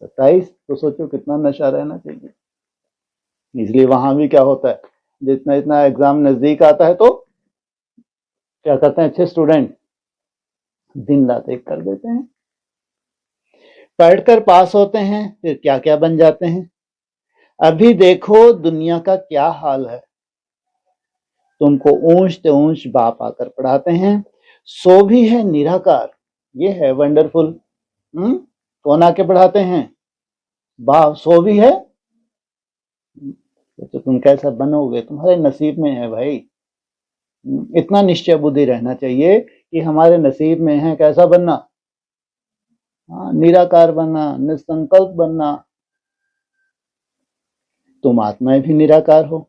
27। तो सोचो कितना नशा रहना चाहिए। इसलिए वहां भी क्या होता है, जितना इतना एग्जाम नजदीक आता है तो क्या करते हैं अच्छे स्टूडेंट, दिन रात एक कर देते हैं, पढ़कर पास होते हैं, फिर क्या क्या बन जाते हैं। अभी देखो दुनिया का क्या हाल है। तुमको ऊंच से ऊंच बाप आकर पढ़ाते हैं, सो भी है निराकार, ये है वंडरफुल। कौन आके पढ़ाते हैं? बाप। सो भी है, तो तुम कैसा बनोगे, तुम्हारे नसीब में है भाई। इतना निश्चय बुद्धि रहना चाहिए कि हमारे नसीब में है कैसा बनना, निराकार बनना, निसंकल्प बनना। तुम आत्माएं भी निराकार हो,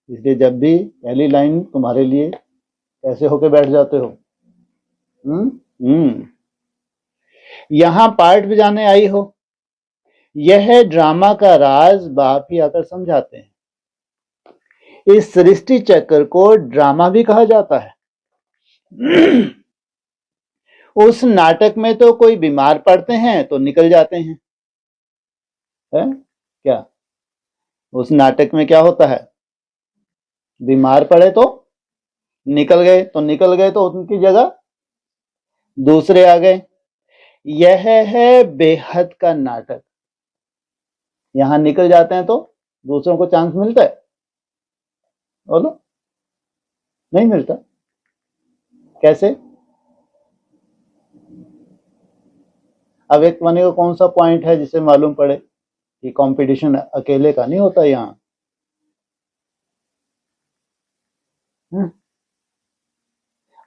इसलिए जब भी पहली लाइन तुम्हारे लिए कैसे होके बैठ जाते हो। यहां पार्ट बजाने आई हो, यह ड्रामा का राज बाप ही आकर समझाते हैं। इस सृष्टि चक्र को ड्रामा भी कहा जाता है। उस नाटक में तो कोई बीमार पड़ते हैं तो निकल जाते हैं, है क्या? उस नाटक में क्या होता है? बीमार पड़े तो निकल गए, तो उनकी जगह दूसरे आ गए। यह है बेहद का नाटक। यहां निकल जाते हैं तो दूसरों को चांस मिलता है? बोलो, नहीं मिलता। कैसे? अव्यक्त वाणी का कौन सा पॉइंट है जिसे मालूम पड़े कि कंपटीशन अकेले का नहीं होता यहाँ?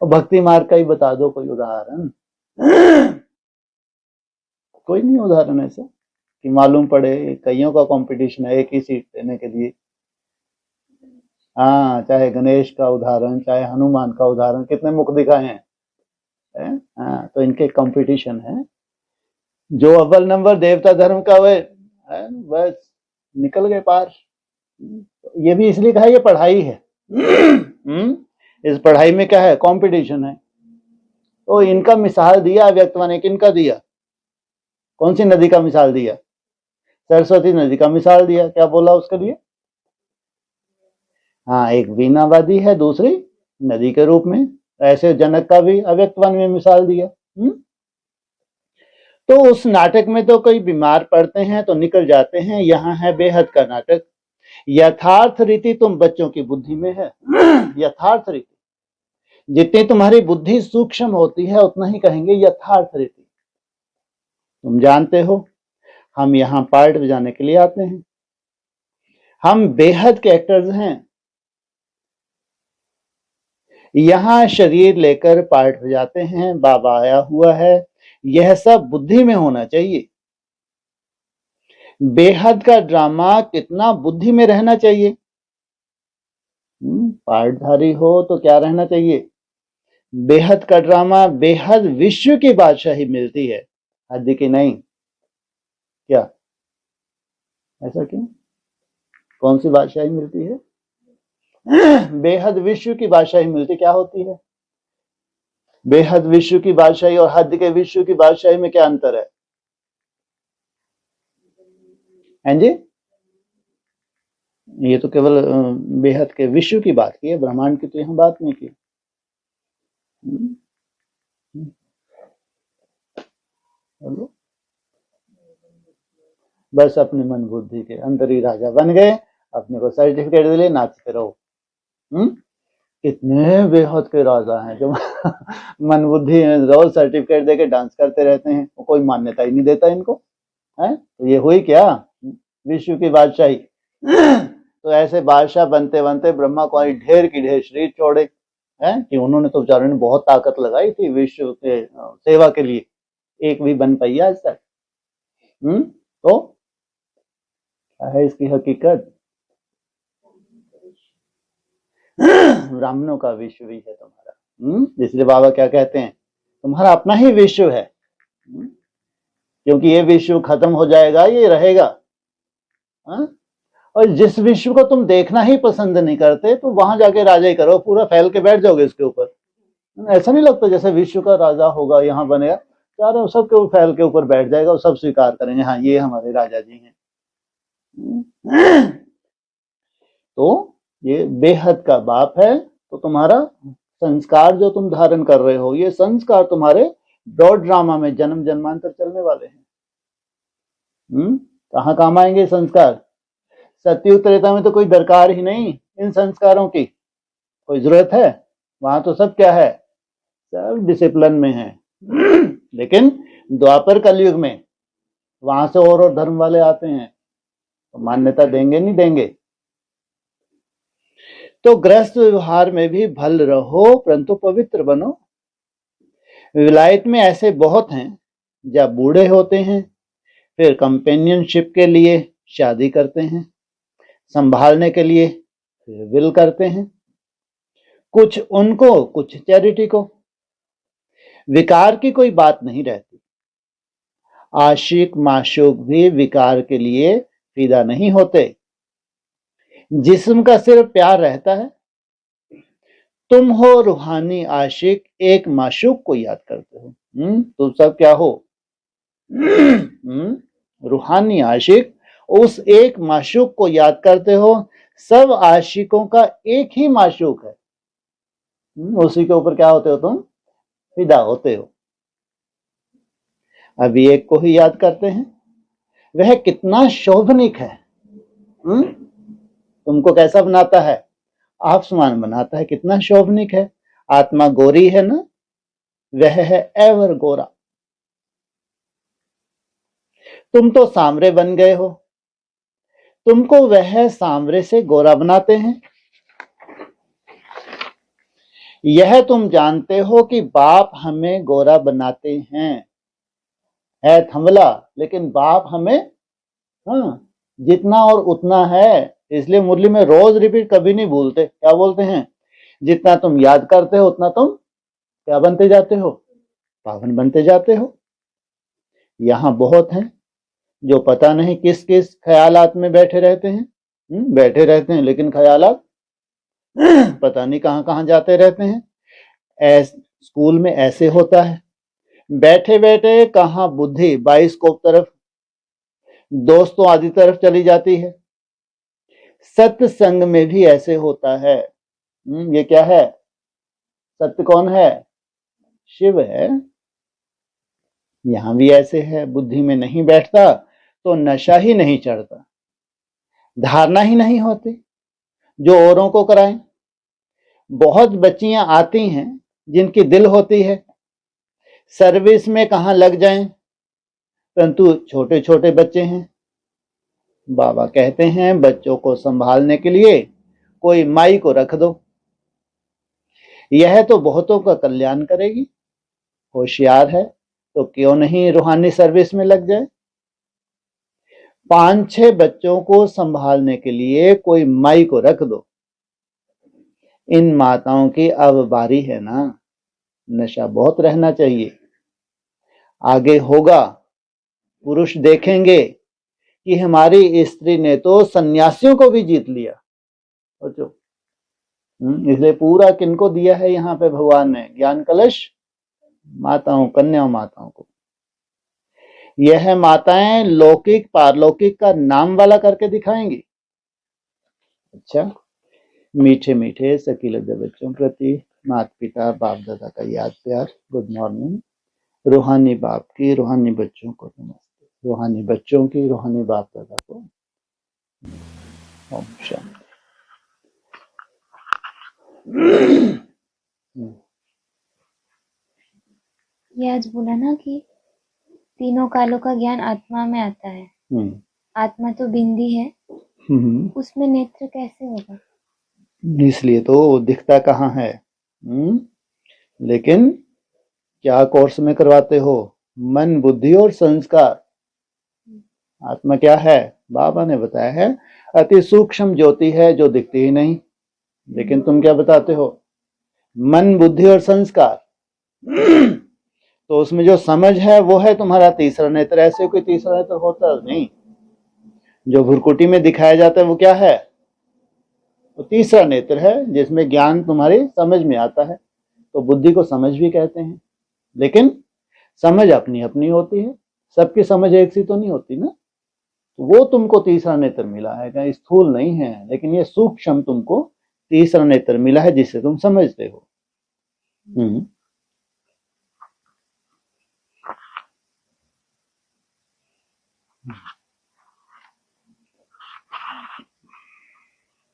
भक्ति मार्ग का ही बता दो कोई उदाहरण। कोई नहीं उदाहरण ऐसा कि मालूम पड़े कईयों का कंपटीशन है एक ही सीट लेने के लिए। हाँ, चाहे गणेश का उदाहरण, चाहे हनुमान का उदाहरण, कितने मुख दिखाए हैं, हाँ, तो इनके कंपटीशन है। जो अव्वल नंबर देवता धर्म का हुए बस निकल गए पार। ये भी इसलिए कहा ये पढ़ाई है। इस पढ़ाई में क्या है? कंपटीशन है। तो इनका मिसाल दिया व्यक्तवा ने, किनका दिया? कौन सी नदी का मिसाल दिया? सरस्वती नदी का मिसाल दिया। क्या बोला उसके लिए? हाँ, एक वीणावादी है, दूसरी नदी के रूप में। ऐसे जनक का भी अव्यक्तवाणी में मिसाल दिया। तो उस नाटक में तो कोई बीमार पड़ते हैं तो निकल जाते हैं। यहाँ है बेहद का नाटक। यथार्थ रीति तुम बच्चों की बुद्धि में है। यथार्थ रीति, जितनी तुम्हारी बुद्धि सूक्ष्म होती है उतना ही कहेंगे यथार्थ रीति। तुम जानते हो हम यहाँ पार्ट बजाने के लिए आते हैं, हम बेहद के एक्टर्स हैं। यहाँ शरीर लेकर पार्ट बजाते हैं, बाबा आया हुआ है, यह सब बुद्धि में होना चाहिए। बेहद का ड्रामा कितना बुद्धि में रहना चाहिए? पार्टधारी हो तो क्या रहना चाहिए? बेहद का ड्रामा, बेहद विश्व की बादशाही मिलती है, हद की नहीं। क्या ऐसा क्यों? कौन सी बादशाही मिलती है? बेहद विश्व की बादशाही मिलती। क्या होती है बेहद विश्व की बादशाही और हद के विश्व की बादशाही में? क्या अंतर है? हैं जी? ये तो केवल बेहद के विश्व की बात की है, ब्रह्मांड की तो यहाँ बात नहीं की। बोलो, बस अपने मन बुद्धि के अंदर ही राजा बन गए, अपने को सर्टिफिकेट दिले, नाचते रहो। कितने बेहद के राजा हैं जो मन बुद्धि रोज सर्टिफिकेट देके डांस करते रहते हैं, कोई मान्यता ही नहीं देता इनको, है? तो ये हुई क्या? विश्व की बादशाही। तो ऐसे बादशाह बनते बनते ब्रह्मा को ढेर की ढेर शरीर छोड़े, हैं कि उन्होंने तो बेचारों ने बहुत ताकत लगाई थी विश्व के सेवा के लिए, एक भी बन पाई आज तक। तो क्या है इसकी हकीकत? ब्राह्मणों का विश्व भी है तुम्हारा। इसलिए बाबा क्या कहते हैं? तुम्हारा अपना ही विश्व है, क्योंकि ये विश्व खत्म हो जाएगा, ये रहेगा। और जिस विश्व को तुम देखना ही पसंद नहीं करते तो वहां जाके राजा ही करो, पूरा फैल के बैठ जाओगे इसके ऊपर। ऐसा नहीं लगता जैसे विश्व का राजा होगा, यहाँ बनेगा, चारों सबके फैल के ऊपर बैठ जाएगा और सब स्वीकार करेंगे, हाँ ये हमारे राजा जी हैं। तो ये बेहद का बाप है। तो तुम्हारा संस्कार जो तुम धारण कर रहे हो, ये संस्कार तुम्हारे ब्रॉड ड्रामा में जन्म जन्मांतर चलने वाले हैं। कहाँ काम आएंगे संस्कार? सतयुग त्रेता में तो कोई दरकार ही नहीं इन संस्कारों की, कोई जरूरत है? वहां तो सब क्या है? सब डिसिप्लिन में है। लेकिन द्वापर कलयुग में वहां से और धर्म वाले आते हैं, तो मान्यता देंगे नहीं देंगे? तो गृहस्थ व्यवहार में भी भल रहो परंतु पवित्र बनो। विलायत में ऐसे बहुत हैं जब बूढ़े होते हैं फिर कंपेनियनशिप के लिए शादी करते हैं, संभालने के लिए फिर विल करते हैं, कुछ उनको कुछ चैरिटी को। विकार की कोई बात नहीं रहती। आशिक माशूक भी विकार के लिए फिदा नहीं होते, जिस्म का सिर्फ प्यार रहता है। तुम हो रूहानी आशिक, एक माशूक को याद करते हो। तुम सब क्या हो? रूहानी आशिक उस एक माशूक को याद करते हो। सब आशिकों का एक ही माशूक है। उसी के ऊपर क्या होते हो तुम? फिदा होते हो। अभी एक को ही याद करते हैं, वह कितना शोभनिक है। तुमको कैसा बनाता है? आप समान बनाता है। कितना शोभनिक है। आत्मा गोरी है ना, वह है एवर गोरा। तुम तो सांवरे बन गए हो, तुमको वह सांवरे से गोरा बनाते हैं। यह तुम जानते हो कि बाप हमें गोरा बनाते हैं। है थमला, लेकिन बाप हमें जितना और उतना है। इसलिए मुरली में रोज रिपीट कभी नहीं भूलते। क्या बोलते हैं? जितना तुम याद करते हो उतना तुम क्या बनते जाते हो? पावन बनते जाते हो। यहां बहुत हैं जो पता नहीं किस किस ख्यालात में बैठे रहते हैं। बैठे रहते हैं लेकिन ख्यालात पता नहीं कहां कहां जाते रहते हैं। स्कूल में ऐसे होता है, बैठे बैठे कहां बुद्धि बाइस्कोप तरफ, दोस्तों आदि तरफ चली जाती है। सत्संग में भी ऐसे होता है। ये क्या है? सत्य कौन है? शिव है। यहां भी ऐसे है। बुद्धि में नहीं बैठता तो नशा ही नहीं चढ़ता, धारणा ही नहीं होती जो औरों को कराएं। बहुत बच्चियां आती हैं जिनकी दिल होती है सर्विस में कहां लग जाएं, परंतु छोटे छोटे बच्चे हैं। बाबा कहते हैं बच्चों को संभालने के लिए कोई माई को रख दो, यह तो बहुतों का कल्याण करेगी। होशियार है तो क्यों नहीं रूहानी सर्विस में लग जाए। 5-6 बच्चों को संभालने के लिए कोई माई को रख दो। इन माताओं की अब बारी है ना। नशा बहुत रहना चाहिए। आगे होगा, पुरुष देखेंगे कि हमारी स्त्री ने तो सन्यासियों को भी जीत लिया। सोचो। इसलिए पूरा किनको दिया है यहाँ पे भगवान ने? ज्ञान कलश माताओं, कन्या माताओं को। यह माताएं लौकिक पारलौकिक का नाम वाला करके दिखाएंगी। अच्छा, मीठे मीठे सखी लज्जा बच्चों प्रति माता पिता बाप दादा का याद प्यार। Good morning. रूहानी बाप की रूहानी बच्चों को नमस्ते, रूहानी बच्चों की रूहानी बाप दादा को ओम शांति। ये आज बोला ना कि तीनों कालों का ज्ञान आत्मा में आता है। आत्मा तो बिंदी है, उसमें नेत्र कैसे होगा? इसलिए तो दिखता कहाँ है। लेकिन क्या कोर्स में करवाते हो? मन, बुद्धि और संस्कार। आत्मा क्या है? बाबा ने बताया है अति सूक्ष्म ज्योति है जो दिखती ही नहीं। लेकिन तुम क्या बताते हो? मन, बुद्धि और संस्कार। तो उसमें जो समझ है वो है तुम्हारा तीसरा नेत्र। ऐसे कोई तीसरा नेत्र होता नहीं। जो भुरकुटी में दिखाया जाता है वो क्या है? वो तीसरा नेत्र है जिसमें ज्ञान तुम्हारी समझ में आता है। तो बुद्धि को समझ भी कहते हैं, लेकिन समझ अपनी अपनी होती है। सबकी समझ एक सी तो नहीं होती ना। वो तुमको तीसरा नेत्र मिला है, स्थूल नहीं है, लेकिन ये सूक्ष्म तुमको तीसरा नेत्र मिला है जिससे तुम समझते हो।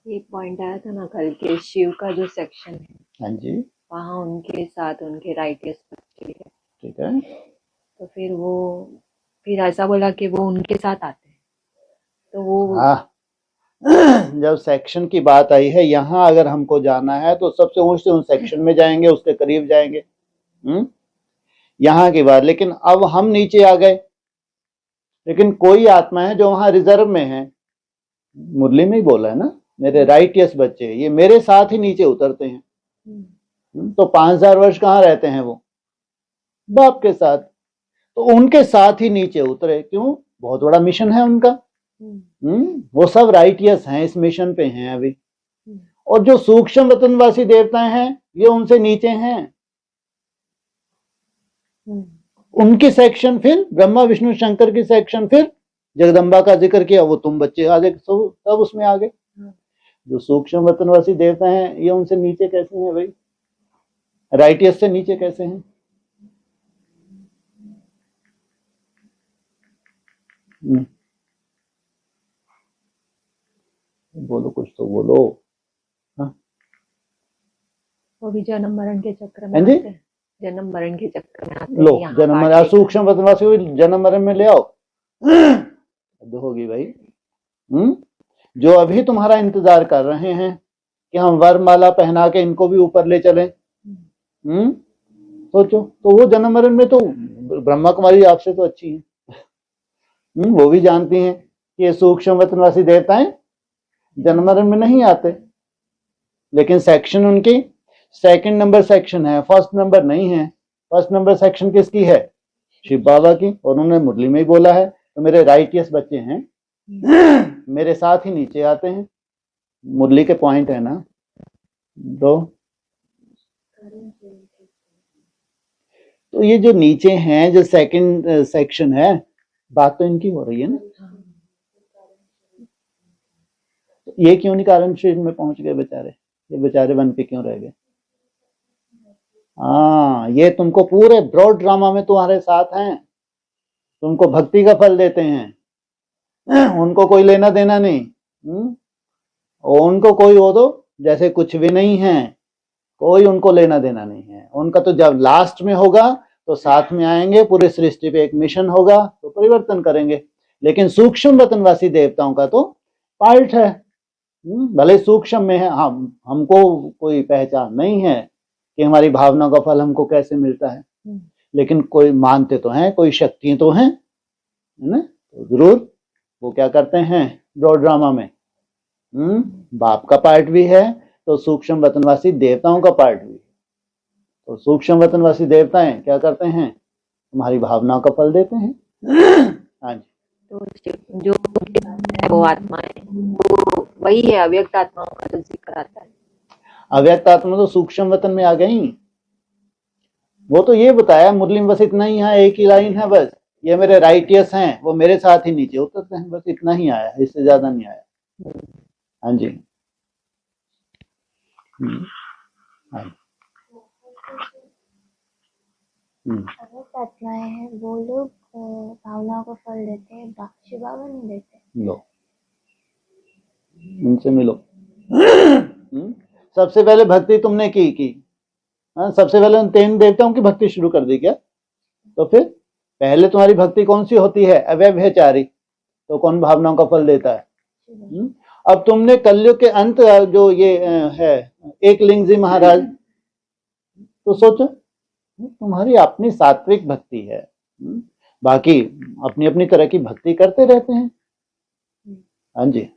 एक पॉइंट आया था ना कल के शिव का जो सेक्शन है, हाँ जी, वहाँ उनके साथ उनके राइटियस बच्चे है, ठीक है। तो फिर ऐसा बोला कि वो उनके साथ आते हैं। तो वो जब सेक्शन की बात आई है, यहाँ अगर हमको जाना है तो सबसे ऊंच से उस सेक्शन में जाएंगे, उसके करीब जाएंगे। यहाँ की बात। लेकिन अब हम नीचे आ गए, लेकिन कोई आत्मा है जो वहां रिजर्व में है। मुरली में ही बोला है ना, मेरे राइटियस बच्चे, ये मेरे साथ ही नीचे उतरते हैं। तो 5000 वर्ष कहाँ रहते हैं वो? बाप के साथ। तो उनके साथ ही नीचे उतरे। क्यों? बहुत बड़ा मिशन है उनका। वो सब राइटियस हैं, इस मिशन पे हैं अभी। और जो सूक्ष्म वतनवासी देवताएं हैं ये उनसे नीचे हैं। उनकी सेक्शन फिर ब्रह्मा विष्णु शंकर की सेक्शन फिर जगदम्बा का जिक्र किया, वो तुम बच्चे आ गए, सब उसमें आ गए। जो सूक्ष्म वतनवासी देवता हैं ये उनसे नीचे कैसे हैं भाई, राइटियस से नीचे कैसे हैं? बोलो, कुछ तो बोलो। हाँ, वो भी जन्म मरण के चक्र में हाँ जी? आते हैं, जन्म मरण के चक्र में आते हैं। लो यहाँ जन्म पाठ मरण, लेकर। सूक्ष्म वतनवासी को जन्म मरण में ले आओ, हद होगी भाई। जो अभी तुम्हारा इंतजार कर रहे हैं कि हम वरमाला पहना के इनको भी ऊपर ले चलें, सोचो, तो वो जन्म मरण में तो ब्रह्मा कुमारी आपसे तो अच्छी है। वो भी जानती हैं कि ये सूक्ष्म वतनवासी देवताएं जन्म मरण में नहीं आते, लेकिन सेक्शन उनकी सेकंड नंबर सेक्शन है, फर्स्ट नंबर नहीं है। फर्स्ट नंबर सेक्शन किसकी है? शिव बाबा की। और उन्होंने मुरली में ही बोला है, तो मेरे राइटियस बच्चे हैं मेरे साथ ही नीचे आते हैं। मुरली के पॉइंट है ना दो। तो ये जो नीचे हैं, जो सेकंड सेक्शन है, बात तो इनकी हो रही है ना। तो ये क्यों नहीं कारण शरीर में पहुंच गए बेचारे? ये बेचारे बन के क्यों रह गए? हाँ, ये तुमको पूरे ब्रॉड ड्रामा में तुम्हारे साथ हैं, तुमको भक्ति का फल देते हैं, उनको कोई लेना देना नहीं। और उनको कोई हो तो जैसे कुछ भी नहीं है, कोई उनको लेना देना नहीं है। उनका तो जब लास्ट में होगा तो साथ में आएंगे, पूरी सृष्टि पे एक मिशन होगा तो परिवर्तन करेंगे। लेकिन सूक्ष्म वतनवासी देवताओं का तो पार्ट है, भले सूक्ष्म में है, हमको कोई पहचान नहीं है कि हमारी भावना का फल हमको कैसे मिलता है, लेकिन कोई मानते तो हैं, कोई शक्ति तो हैं, है ना? तो जरूर वो क्या करते हैं ब्रॉड ड्रामा में, बाप का पार्ट भी है तो सूक्ष्म वतनवासी देवताओं का पार्ट भी। तो सूक्ष्म वतनवासी देवताएं क्या करते हैं? तुम्हारी भावनाओं का फल देते हैं। हाँ जी। तो जो है वो आत्मा है, वो वही है, अव्यक्त आत्माओं का जो जिक्र आता है। अव्यक्त आत्मा तो सूक्ष्म वतन में आ गई। वो तो ये बताया मुरली में बस इतना ही है, एक ही लाइन है बस, ये मेरे राइटियस हैं, वो मेरे साथ ही नीचे उतरते हैं, बस इतना ही आया, इससे ज्यादा नहीं आया। हाँ जी। हाँ। अव्यक्त आत्माएं हैं वो लोग भावनाओं को फल देते हैं, शिव बाबा नहीं देते। लो उनसे मिलो। सबसे पहले भक्ति तुमने की। हाँ, सबसे पहले उन 3 देवताओं की भक्ति शुरू कर दी क्या? तो फिर पहले तुम्हारी भक्ति कौन सी होती है? अव्यभिचारी। तो कौन भावनाओं का फल देता है? अब तुमने कलयुग के अंत जो ये है एक लिंग जी महाराज, तो सोचो तुम्हारी अपनी सात्विक भक्ति है, बाकी अपनी अपनी तरह की भक्ति करते रहते हैं। हाँ जी।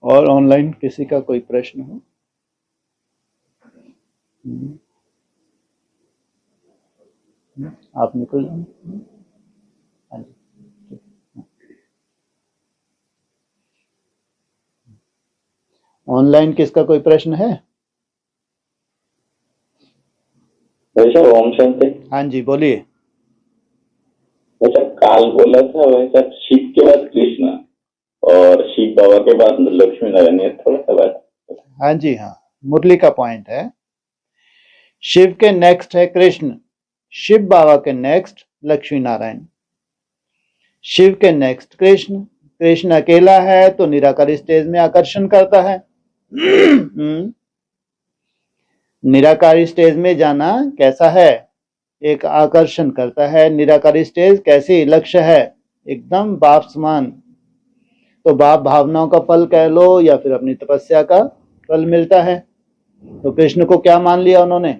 और ऑनलाइन किसी का कोई प्रश्न हो? आप निकल जाओ। हाँ जी। ऑनलाइन किसका कोई प्रश्न है? वैसा ओम शांति। हाँ जी बोलिए। वैसा काल बोला था, वैसा शिव के बाद कृष्ण और शिव बाबा के बाद लक्ष्मी नारायण, थोड़ा सा बात। हाँ जी, हाँ, मुरली का पॉइंट है, शिव के नेक्स्ट है कृष्ण, शिव बाबा के नेक्स्ट लक्ष्मी नारायण, शिव के नेक्स्ट कृष्ण। कृष्ण अकेला है तो निराकारी स्टेज में आकर्षण करता है। निराकारी स्टेज में जाना कैसा है? एक आकर्षण करता है। निराकारी स्टेज कैसी? लक्ष्य है एकदम बाप समान। तो बाप भावनाओं का फल कह लो या फिर अपनी तपस्या का फल मिलता है। तो कृष्ण को क्या मान लिया उन्होंने?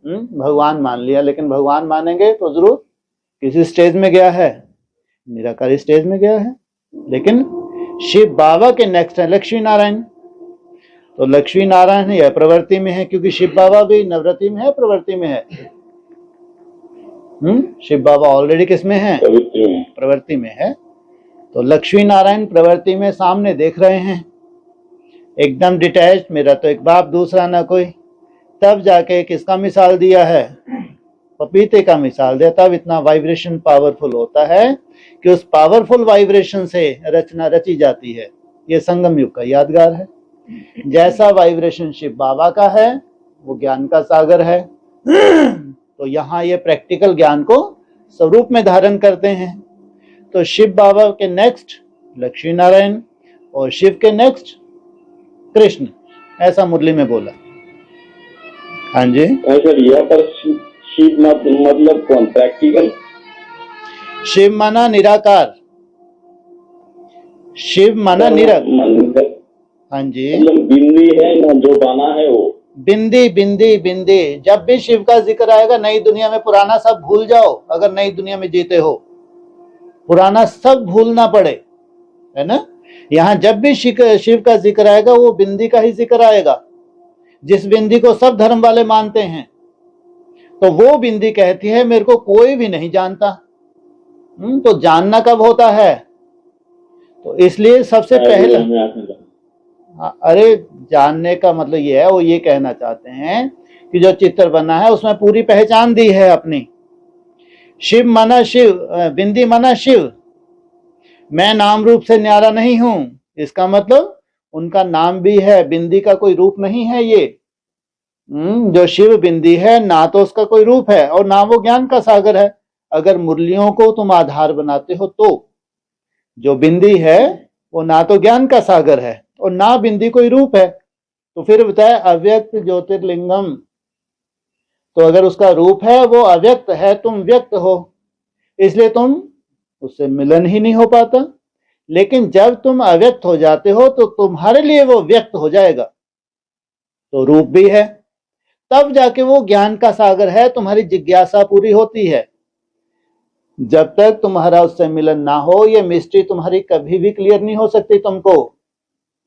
भगवान मान लिया। लेकिन भगवान मानेंगे तो जरूर किसी स्टेज में गया है, निराकारी स्टेज में गया है। लेकिन शिव बाबा के नेक्स्ट है लक्ष्मी नारायण। तो लक्ष्मी नारायण यह प्रवृत्ति में है, क्योंकि शिव बाबा भी नवृत्ति में है, प्रवृत्ति में है। शिव बाबा ऑलरेडी किस में है? प्रवृत्ति में है। तो लक्ष्मी नारायण प्रवृत्ति में सामने देख रहे हैं, एकदम डिटैच, मेरा तो एक बाप दूसरा ना कोई। तब जाके किसका मिसाल दिया है? पपीते का मिसाल दिया। तब इतना वाइब्रेशन पावरफुल होता है कि उस पावरफुल वाइब्रेशन से रचना रची जाती है। ये संगम युग का यादगार है। जैसा वाइब्रेशन शिव बाबा का है वो ज्ञान का सागर है। तो यहाँ ये प्रैक्टिकल ज्ञान को स्वरूप में धारण करते हैं। तो शिव बाबा के नेक्स्ट लक्ष्मी नारायण और शिव के नेक्स्ट कृष्ण, ऐसा मुरली में बोला। हाँ जी सर, यहाँ पर शिव मतलब कौन? प्रैक्टिकल शिव माना निराकार, शिव माना निराकार। हाँ जी, मतलब बिंदी है ना जो बना है वो बिंदी बिंदी बिंदी। जब भी शिव का जिक्र आएगा, नई दुनिया में पुराना सब भूल जाओ। अगर नई दुनिया में जीते हो, पुराना सब भूलना पड़े, है ना। यहाँ जब भी शिव का जिक्र आएगा वो बिंदी का ही जिक्र आएगा, जिस बिंदी को सब धर्म वाले मानते हैं। तो वो बिंदी कहती है मेरे को कोई भी नहीं जानता। तो जानना कब होता है? तो इसलिए सबसे पहले, अरे जानने का मतलब ये है, वो ये कहना चाहते हैं कि जो चित्र बना है उसमें पूरी पहचान दी है अपनी। शिव माना शिव, बिंदी माना शिव। मैं नाम रूप से न्यारा नहीं हूं, इसका मतलब उनका नाम भी है, बिंदी का कोई रूप नहीं है ये। जो शिव बिंदी है ना तो उसका कोई रूप है और ना वो ज्ञान का सागर है। अगर मुरलियों को तुम आधार बनाते हो तो जो बिंदी है वो ना तो ज्ञान का सागर है और ना बिंदी कोई रूप है। तो फिर बताए अव्यक्त ज्योतिर्लिंगम। तो अगर उसका रूप है वो अव्यक्त है, तुम व्यक्त हो, इसलिए तुम उससे मिलन ही नहीं हो पाता। लेकिन जब तुम अव्यक्त हो जाते हो तो तुम्हारे लिए वो व्यक्त हो जाएगा, तो रूप भी है, तब जाके वो ज्ञान का सागर है। तुम्हारी जिज्ञासा पूरी होती है। जब तक तुम्हारा उससे मिलन ना हो ये मिस्ट्री तुम्हारी कभी भी क्लियर नहीं हो सकती तुमको।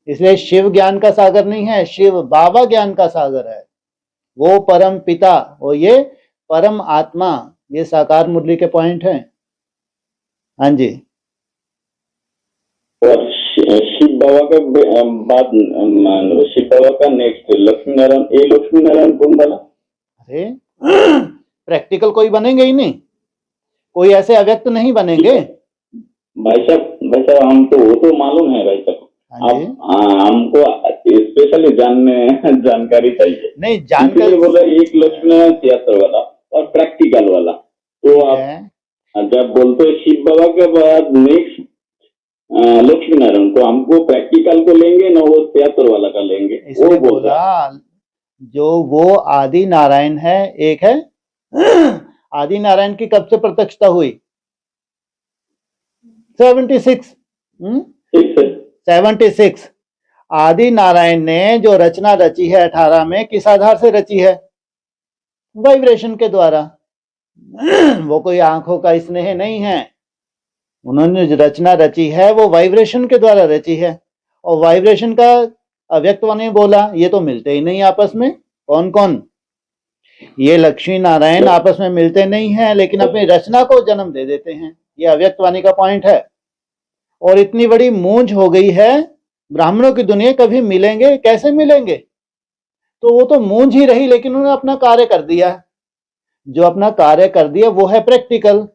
इसलिए शिव ज्ञान का सागर नहीं है, शिव बाबा ज्ञान का सागर है। वो परम पिता, वो ये परम आत्मा, ये साकार मुरली के पॉइंट हैं। हाँ जी। और शिव बाबा के बाद शिव बाबा का नेक्स्ट लक्ष्मी नारायण। ये लक्ष्मी नारायण कौन बना? अरे प्रैक्टिकल कोई बनेंगे ही नहीं, कोई ऐसे अव्यक्त नहीं बनेंगे। भाई साहब हमको वो तो मालूम है भाई साहब। हमको स्पेशली जानकारी चाहिए। नहीं जानकारी बोला एक लक्ष्मी नारायण 73 वाला और प्रैक्टिकल वाला। तो आप जब बोलते शिव बाबा के बाद नेक्स्ट लक्ष्मी नारायण, तो हमको प्रैक्टिकल को लेंगे ना वो 73 वाला का लेंगे? वो बोला जो वो आदि नारायण है, एक है आदि नारायण की कब से प्रत्यक्षता हुई? 76 आदि नारायण ने जो रचना रची है 18 में, किस आधार से रची है? वाइब्रेशन के द्वारा। वो कोई आंखों का स्नेह नहीं है। उन्होंने जो रचना रची है वो वाइब्रेशन के द्वारा रची है। और वाइब्रेशन का अव्यक्त ने बोला ये तो मिलते ही नहीं आपस में। कौन कौन? ये लक्ष्मी नारायण आपस में मिलते नहीं हैं, लेकिन अपनी रचना को जन्म दे देते हैं। ये अव्यक्त वाणी का पॉइंट है। और इतनी बड़ी मूंज हो गई है, ब्राह्मणों की दुनिया कभी मिलेंगे? कैसे मिलेंगे? तो वो तो मूंज ही रही, लेकिन उन्होंने अपना कार्य कर दिया। जो अपना कार्य कर दिया वो है प्रैक्टिकल।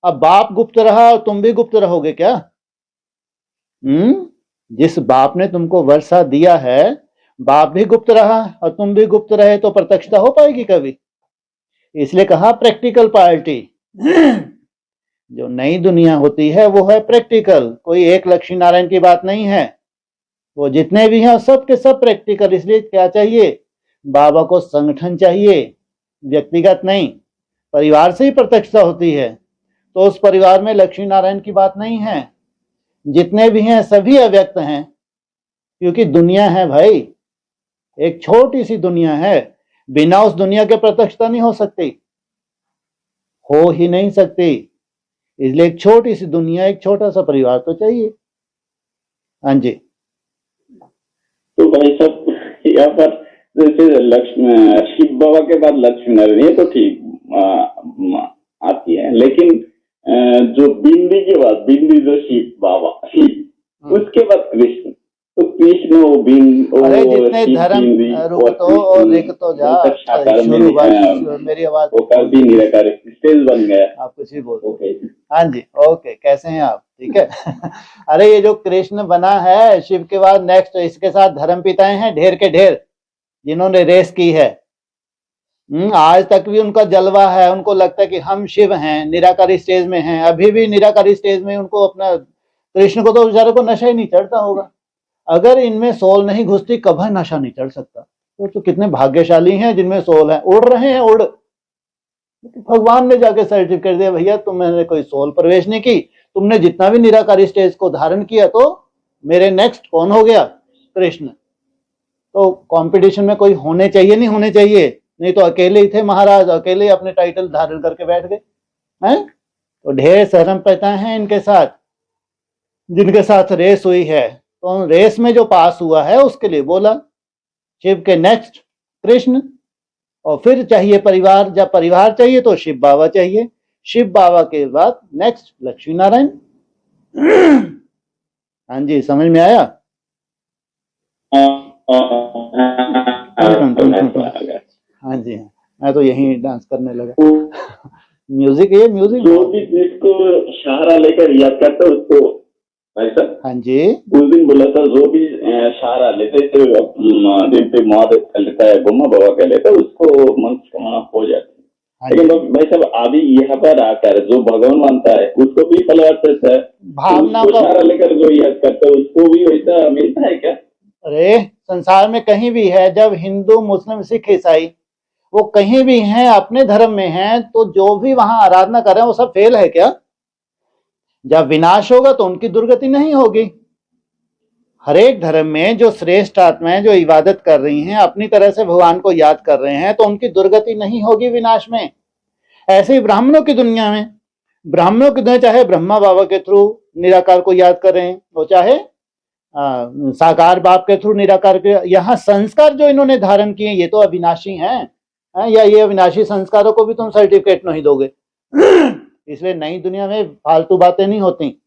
अब बाप गुप्त रहा और तुम भी गुप्त रहोगे क्या? जिस बाप ने तुमको वर्षा दिया है, बाप भी गुप्त रहा और तुम भी गुप्त रहे, तो प्रत्यक्षता हो पाएगी कभी? इसलिए कहा प्रैक्टिकल पार्टी। जो नई दुनिया होती है वो है प्रैक्टिकल। कोई एक लक्ष्मी नारायण की बात नहीं है, वो जितने भी हैं सब के सब प्रैक्टिकल। इसलिए क्या चाहिए? बाबा को संगठन चाहिए, व्यक्तिगत नहीं। परिवार से ही प्रत्यक्षता होती है, तो उस परिवार में लक्ष्मी नारायण की बात नहीं है। जितने भी हैं सभी अव्यक्त हैं, क्योंकि दुनिया है भाई, एक छोटी सी दुनिया है। बिना उस दुनिया के प्रत्यक्षता नहीं हो सकती, हो ही नहीं सकती। इसलिए एक छोटी सी दुनिया, एक छोटा सा परिवार तो चाहिए। हाँ जी। तो भाई साहब यहाँ पर जैसे लक्ष्मी शिव बाबा के बाद लक्ष्मी नारायण, ये तो ठीक आती है, लेकिन जो बिंदी के बाद, बिंदी जो शिव बाबा, शिव, उसके बाद कृष्ण, तो कृष्ण वो अरे जितने धर्म रुक तो और लिख तो जा, मेरी आवाज वो कर भी निराकार स्टेज बन गया। आप कुछ ही बोल। हाँ जी, ओके, कैसे हैं आप? ठीक है। अरे ये जो कृष्ण बना है शिव के बाद नेक्स्ट, इसके साथ धर्म पिताएं हैं ढेर के ढेर, जिन्होंने रेस की है। आज तक भी उनका जलवा है, उनको लगता है कि हम शिव हैं, निराकारी स्टेज में हैं, अभी भी निराकारी स्टेज में उनको अपना, कृष्ण को तो बेचारे को नशा ही नहीं चढ़ता होगा। अगर इनमें सोल नहीं घुसती कभी नशा नहीं चढ़ सकता। तो कितने भाग्यशाली हैं जिनमें सोल है, उड़ रहे हैं उड़। भगवान ने जाके सर्टिफिकेट दिया, भैया तुमने कोई सोल प्रवेश नहीं की, तुमने जितना भी निराकारी स्टेज को धारण किया, तो मेरे नेक्स्ट कौन हो गया? कृष्ण। तो कंपटीशन में कोई होने चाहिए, नहीं होने चाहिए, नहीं तो अकेले ही थे महाराज, अकेले ही अपने टाइटल धारण करके बैठ गए हैं। तो ढेर धर्म पिता हैं इनके साथ, जिनके साथ रेस हुई है। तो रेस में जो पास हुआ है उसके लिए बोला शिव के नेक्स्ट कृष्ण, और फिर चाहिए परिवार, जब परिवार चाहिए तो शिव बाबा चाहिए, शिव बाबा के बाद नेक्स्ट लक्ष्मी नारायण। हाँ जी, समझ में आया? हाँ जी, मैं तो यही डांस करने लगा। म्यूजिक, ये म्यूजिक जो भी जिसको सहारा लेकर याद करता है उसको भाई साहब। हाँ जी, उस दिन बोला था जो भी सहारा लेते थे महादेव लेता है, ब्रह्मा बाबा का लेता है, उसको मनस्कामना हो जाती है। लेकिन भाई साहब अभी यहाँ पर आकर जो भगवान मानता है उसको भी फल आता है, भावना को सहारा लेकर जो याद करता है उसको भी वैसा मिलता है क्या? अरे संसार में कहीं भी है, जब हिंदू मुस्लिम सिख ईसाई वो कहीं भी हैं, अपने धर्म में हैं, तो जो भी वहां आराधना कर रहे हैं वो सब फेल है क्या? जब विनाश होगा तो उनकी दुर्गति नहीं होगी। हर एक धर्म में जो श्रेष्ठ आत्माएं जो इबादत कर रही हैं, अपनी तरह से भगवान को याद कर रहे हैं, तो उनकी दुर्गति नहीं होगी विनाश में। ऐसे ही ब्राह्मणों की दुनिया में, ब्राह्मणों की दुनिया चाहे ब्रह्मा बाबा के थ्रू निराकार को याद करें, वो चाहे साकार बाप के थ्रू निराकार के, यहाँ संस्कार जो इन्होंने धारण किए ये तो अविनाशी हैं, या ये अविनाशी संस्कारों को भी तुम सर्टिफिकेट नहीं दोगे। इसलिए नई दुनिया में फालतू बातें नहीं होती,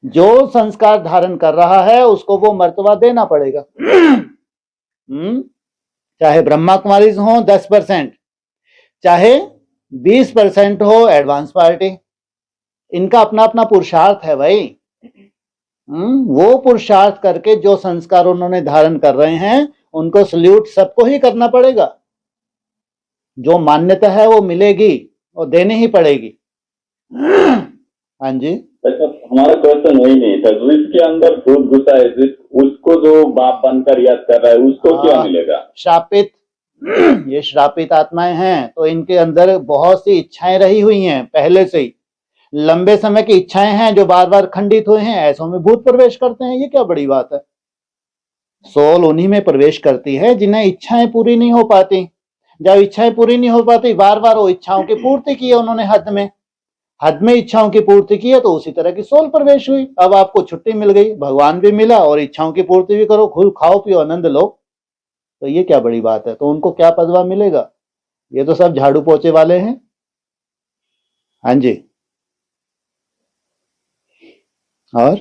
जो संस्कार धारण कर रहा है उसको वो मर्तबा देना पड़ेगा। चाहे ब्रह्मा कुमारीज हो 10%, चाहे 20% हो एडवांस पार्टी, इनका अपना अपना पुरुषार्थ है भाई। वो पुरुषार्थ करके जो संस्कार उन्होंने धारण कर रहे हैं उनको सल्यूट सबको ही करना पड़ेगा। जो मान्यता है वो मिलेगी और देनी ही पड़ेगी। हाँ जी, हमारा क्वेश्चन वही नहीं था, जिसके अंदर भूत घुसा है, उसको जो बाप बनकर याद कर रहा है उसको क्या मिलेगा? श्रापित, ये श्रापित आत्माएं हैं, तो इनके अंदर बहुत सी इच्छाएं रही हुई हैं पहले से ही, लंबे समय की इच्छाएं हैं जो बार बार खंडित हुए हैं, ऐसों में भूत प्रवेश करते हैं। ये क्या बड़ी बात है? सोल उन्हीं में प्रवेश करती है जिन्हें इच्छाएं पूरी नहीं हो पाती। जब इच्छाएं पूरी नहीं हो पाती, बार बार वो इच्छाओं की पूर्ति की है उन्होंने, हद में इच्छाओं की पूर्ति की है, तो उसी तरह की सोल प्रवेश हुई। अब आपको छुट्टी मिल गई, भगवान भी मिला और इच्छाओं की पूर्ति भी करो, खुद खाओ पियो आनंद लो, तो ये क्या बड़ी बात है? तो उनको क्या पदवा मिलेगा? ये तो सब झाड़ू पोछे वाले हैं। हाँ जी, और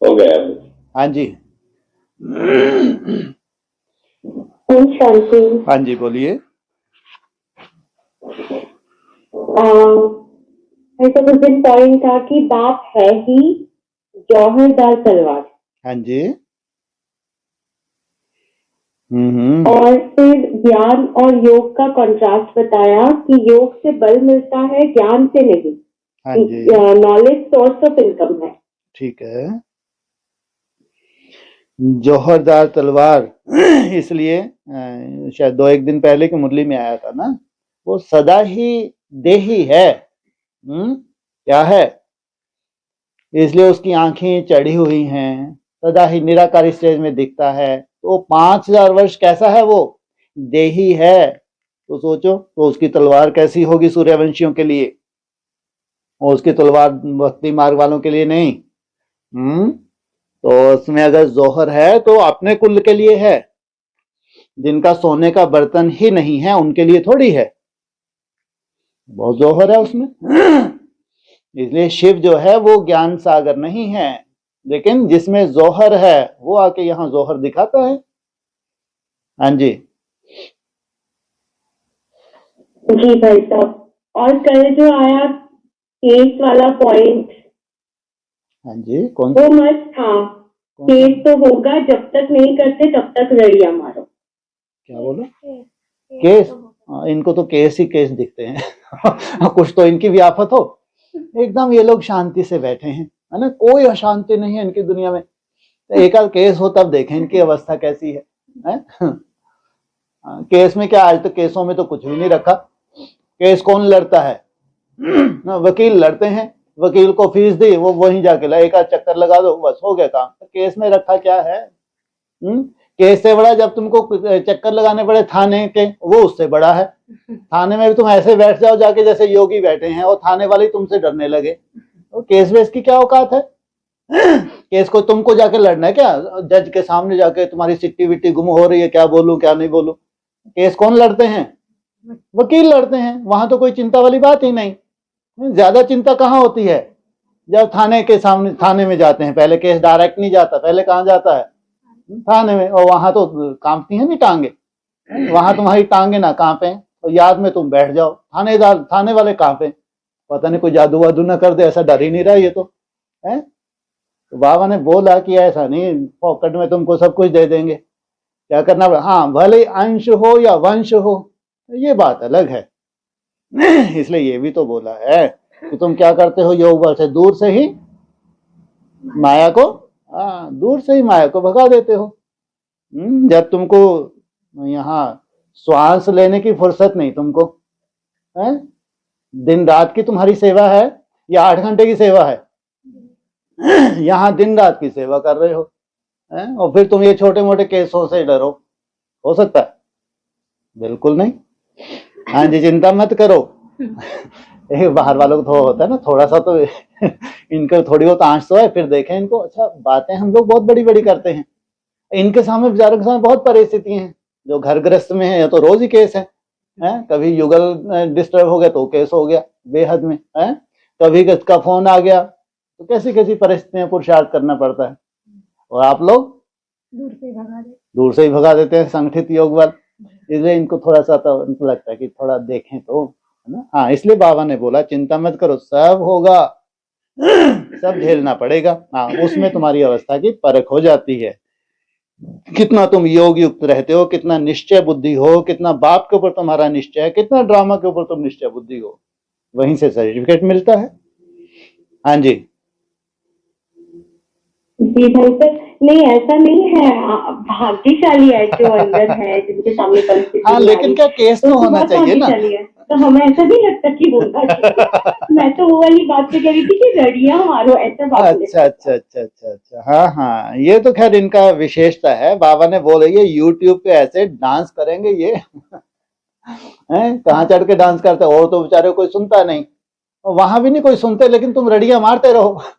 हो गया? हाँ जी, हाँ जी, बोलिए। ऐसा कुछ दिन पॉइंट था कि बाप है ही जौहरदार तलवार। हाँ जी, और फिर ज्ञान और योग का कंट्रास्ट बताया कि योग से बल मिलता है, ज्ञान से नहीं। हाँ जी, नॉलेज सोर्स ऑफ इनकम है। ठीक है। जौहरदार तलवार इसलिए शायद 2-1 दिन पहले की मुरली में आया था ना, वो सदा ही देही है। क्या है? इसलिए उसकी आंखें चढ़ी हुई हैं, सदा ही निराकारी स्टेज में दिखता है। तो 5000 वर्ष कैसा है? वो देही है। तो सोचो, तो उसकी तलवार कैसी होगी सूर्यवंशियों के लिए, और उसकी तलवार भक्ति मार्ग वालों के लिए नहीं। तो उसमें अगर जौहर है तो अपने कुल के लिए है, जिनका सोने का बर्तन ही नहीं है उनके लिए थोड़ी है। बहुत जौहर है उसमें। इसलिए शिव जो है वो ज्ञान सागर नहीं है, लेकिन जिसमें जौहर है वो आके यहाँ जौहर दिखाता है। हाँ जी जी भाई साहब, और कल जो आया केस वाला पॉइंट, हाँ जी, कौन वो मस्त था। केस तो होगा, जब तक नहीं करते तब तक लड़ियां मारो। क्या बोला? केस? इनको तो केस ही केस दिखते हैं। कुछ तो इनकी भी आफत हो। एकदम ये लोग शांति से बैठे हैं, है ना, कोई अशांति नहीं है इनकी दुनिया में। एक आध केस हो तब देखें इनकी अवस्था कैसी है? केस में क्या, आज तो केसों में तो कुछ भी नहीं रखा। केस कौन लड़ता है? वकील लड़ते हैं, वकील को फीस दी, वो वहीं जाके एक आध चक्कर लगा दो, बस हो गया काम। केस में रखा क्या है? केस से बड़ा जब तुमको चक्कर लगाने पड़े थाने के, वो उससे बड़ा है। थाने में भी तुम ऐसे बैठ जाओ जाके जैसे योगी बैठे हैं, और थाने वाले तुमसे डरने लगे, तो केस वेस की क्या औकात है? केस को तुमको जाके लड़ना है क्या? जज के सामने जाके तुम्हारी सिट्टी विट्टी गुम हो रही है, क्या बोलूं क्या नहीं बोलूं? केस कौन लड़ते हैं? वकील लड़ते हैं। वहां तो कोई चिंता वाली बात ही नहीं। ज्यादा चिंता कहाँ होती है? जब थाने के सामने, थाने में जाते हैं, पहले केस डायरेक्ट नहीं जाता, पहले कहाँ जाता है? थाने में। और वहां तो कांपती है नहीं टांगे, वहां तुम्हारी टांगे ना कांपे तो याद में तुम बैठ जाओ। थाने वाले कांपे, पता नहीं कोई जादू वादू ना कर दे, ऐसा डर ही नहीं रहा ये तो है। तो बाबा ने बोला कि ऐसा नहीं पॉकेट में तुमको सब कुछ दे देंगे, क्या करना पड़ा? हाँ, भले अंश हो या वंश हो, ये बात अलग है। इसलिए ये भी तो बोला है कि तुम क्या करते हो, योग बल से दूर से ही माया को, दूर से ही माया को भगा देते हो। जब तुमको यहाँ श्वास लेने की फुर्सत नहीं तुमको है, दिन रात की तुम्हारी सेवा है या 8 घंटे की सेवा है? यहाँ दिन रात की सेवा कर रहे हो है? और फिर तुम ये छोटे मोटे केसों से डरो? हो सकता है? बिल्कुल नहीं। हाँ जी, चिंता मत करो। बाहर वालों को तो होता है ना थोड़ा सा, तो इनको थोड़ी बहुत आंच तो है, फिर देखें इनको। अच्छा, बातें हम लोग बहुत बड़ी बड़ी करते हैं, इनके सामने बेचारों के सामने बहुत परिस्थिति हैं। जो घर ग्रस्त में है या तो रोज ही केस है? कभी युगल डिस्टर्ब हो गया तो केस हो गया बेहद में है, कभी किसका फोन आ गया, तो कैसी कैसी परिस्थितियां पुरुषार्थ करना पड़ता है। और आप लोग दूर से ही भगा देते हैं संगठित योग बल। इसलिए इनको थोड़ा सा तो इनको लगता है कि थोड़ा देखें तो, है ना। हाँ, इसलिए बाबा ने बोला चिंता मत करो, सब होगा, सब झेलना पड़ेगा। हाँ, उसमें तुम्हारी अवस्था की परख हो जाती है, कितना तुम योग युक्त रहते हो, कितना निश्चय बुद्धि हो, कितना बाप के ऊपर तुम्हारा निश्चय है, कितना ड्रामा के ऊपर तुम निश्चय बुद्धि हो, वहीं से सर्टिफिकेट मिलता है। हाँ जी जी भाई सर, नहीं ऐसा नहीं है, भाग्यशाली है जो अंदर है, जिनके सामने परिस्थिति। हाँ, लेकिन क्या केस तो होना चाहिए ना। तो हमें ऐसा नहीं लगता कि होगा। मैं तो वो वाली बात पे कह रही थी कि लड़ियां मारो, ऐसा बात। अच्छा अच्छा अच्छा अच्छा अच्छा, हाँ हाँ, ये तो खैर इनका विशेषता है। बाबा ने बोले ये यूट्यूब पे ऐसे डांस करेंगे ये हैं, कहाँ चढ़ के डांस करते, और तो बेचारे कोई सुनता नहीं, वहां भी नहीं कोई सुनते, लेकिन तुम रड़ियां मारते रहो है।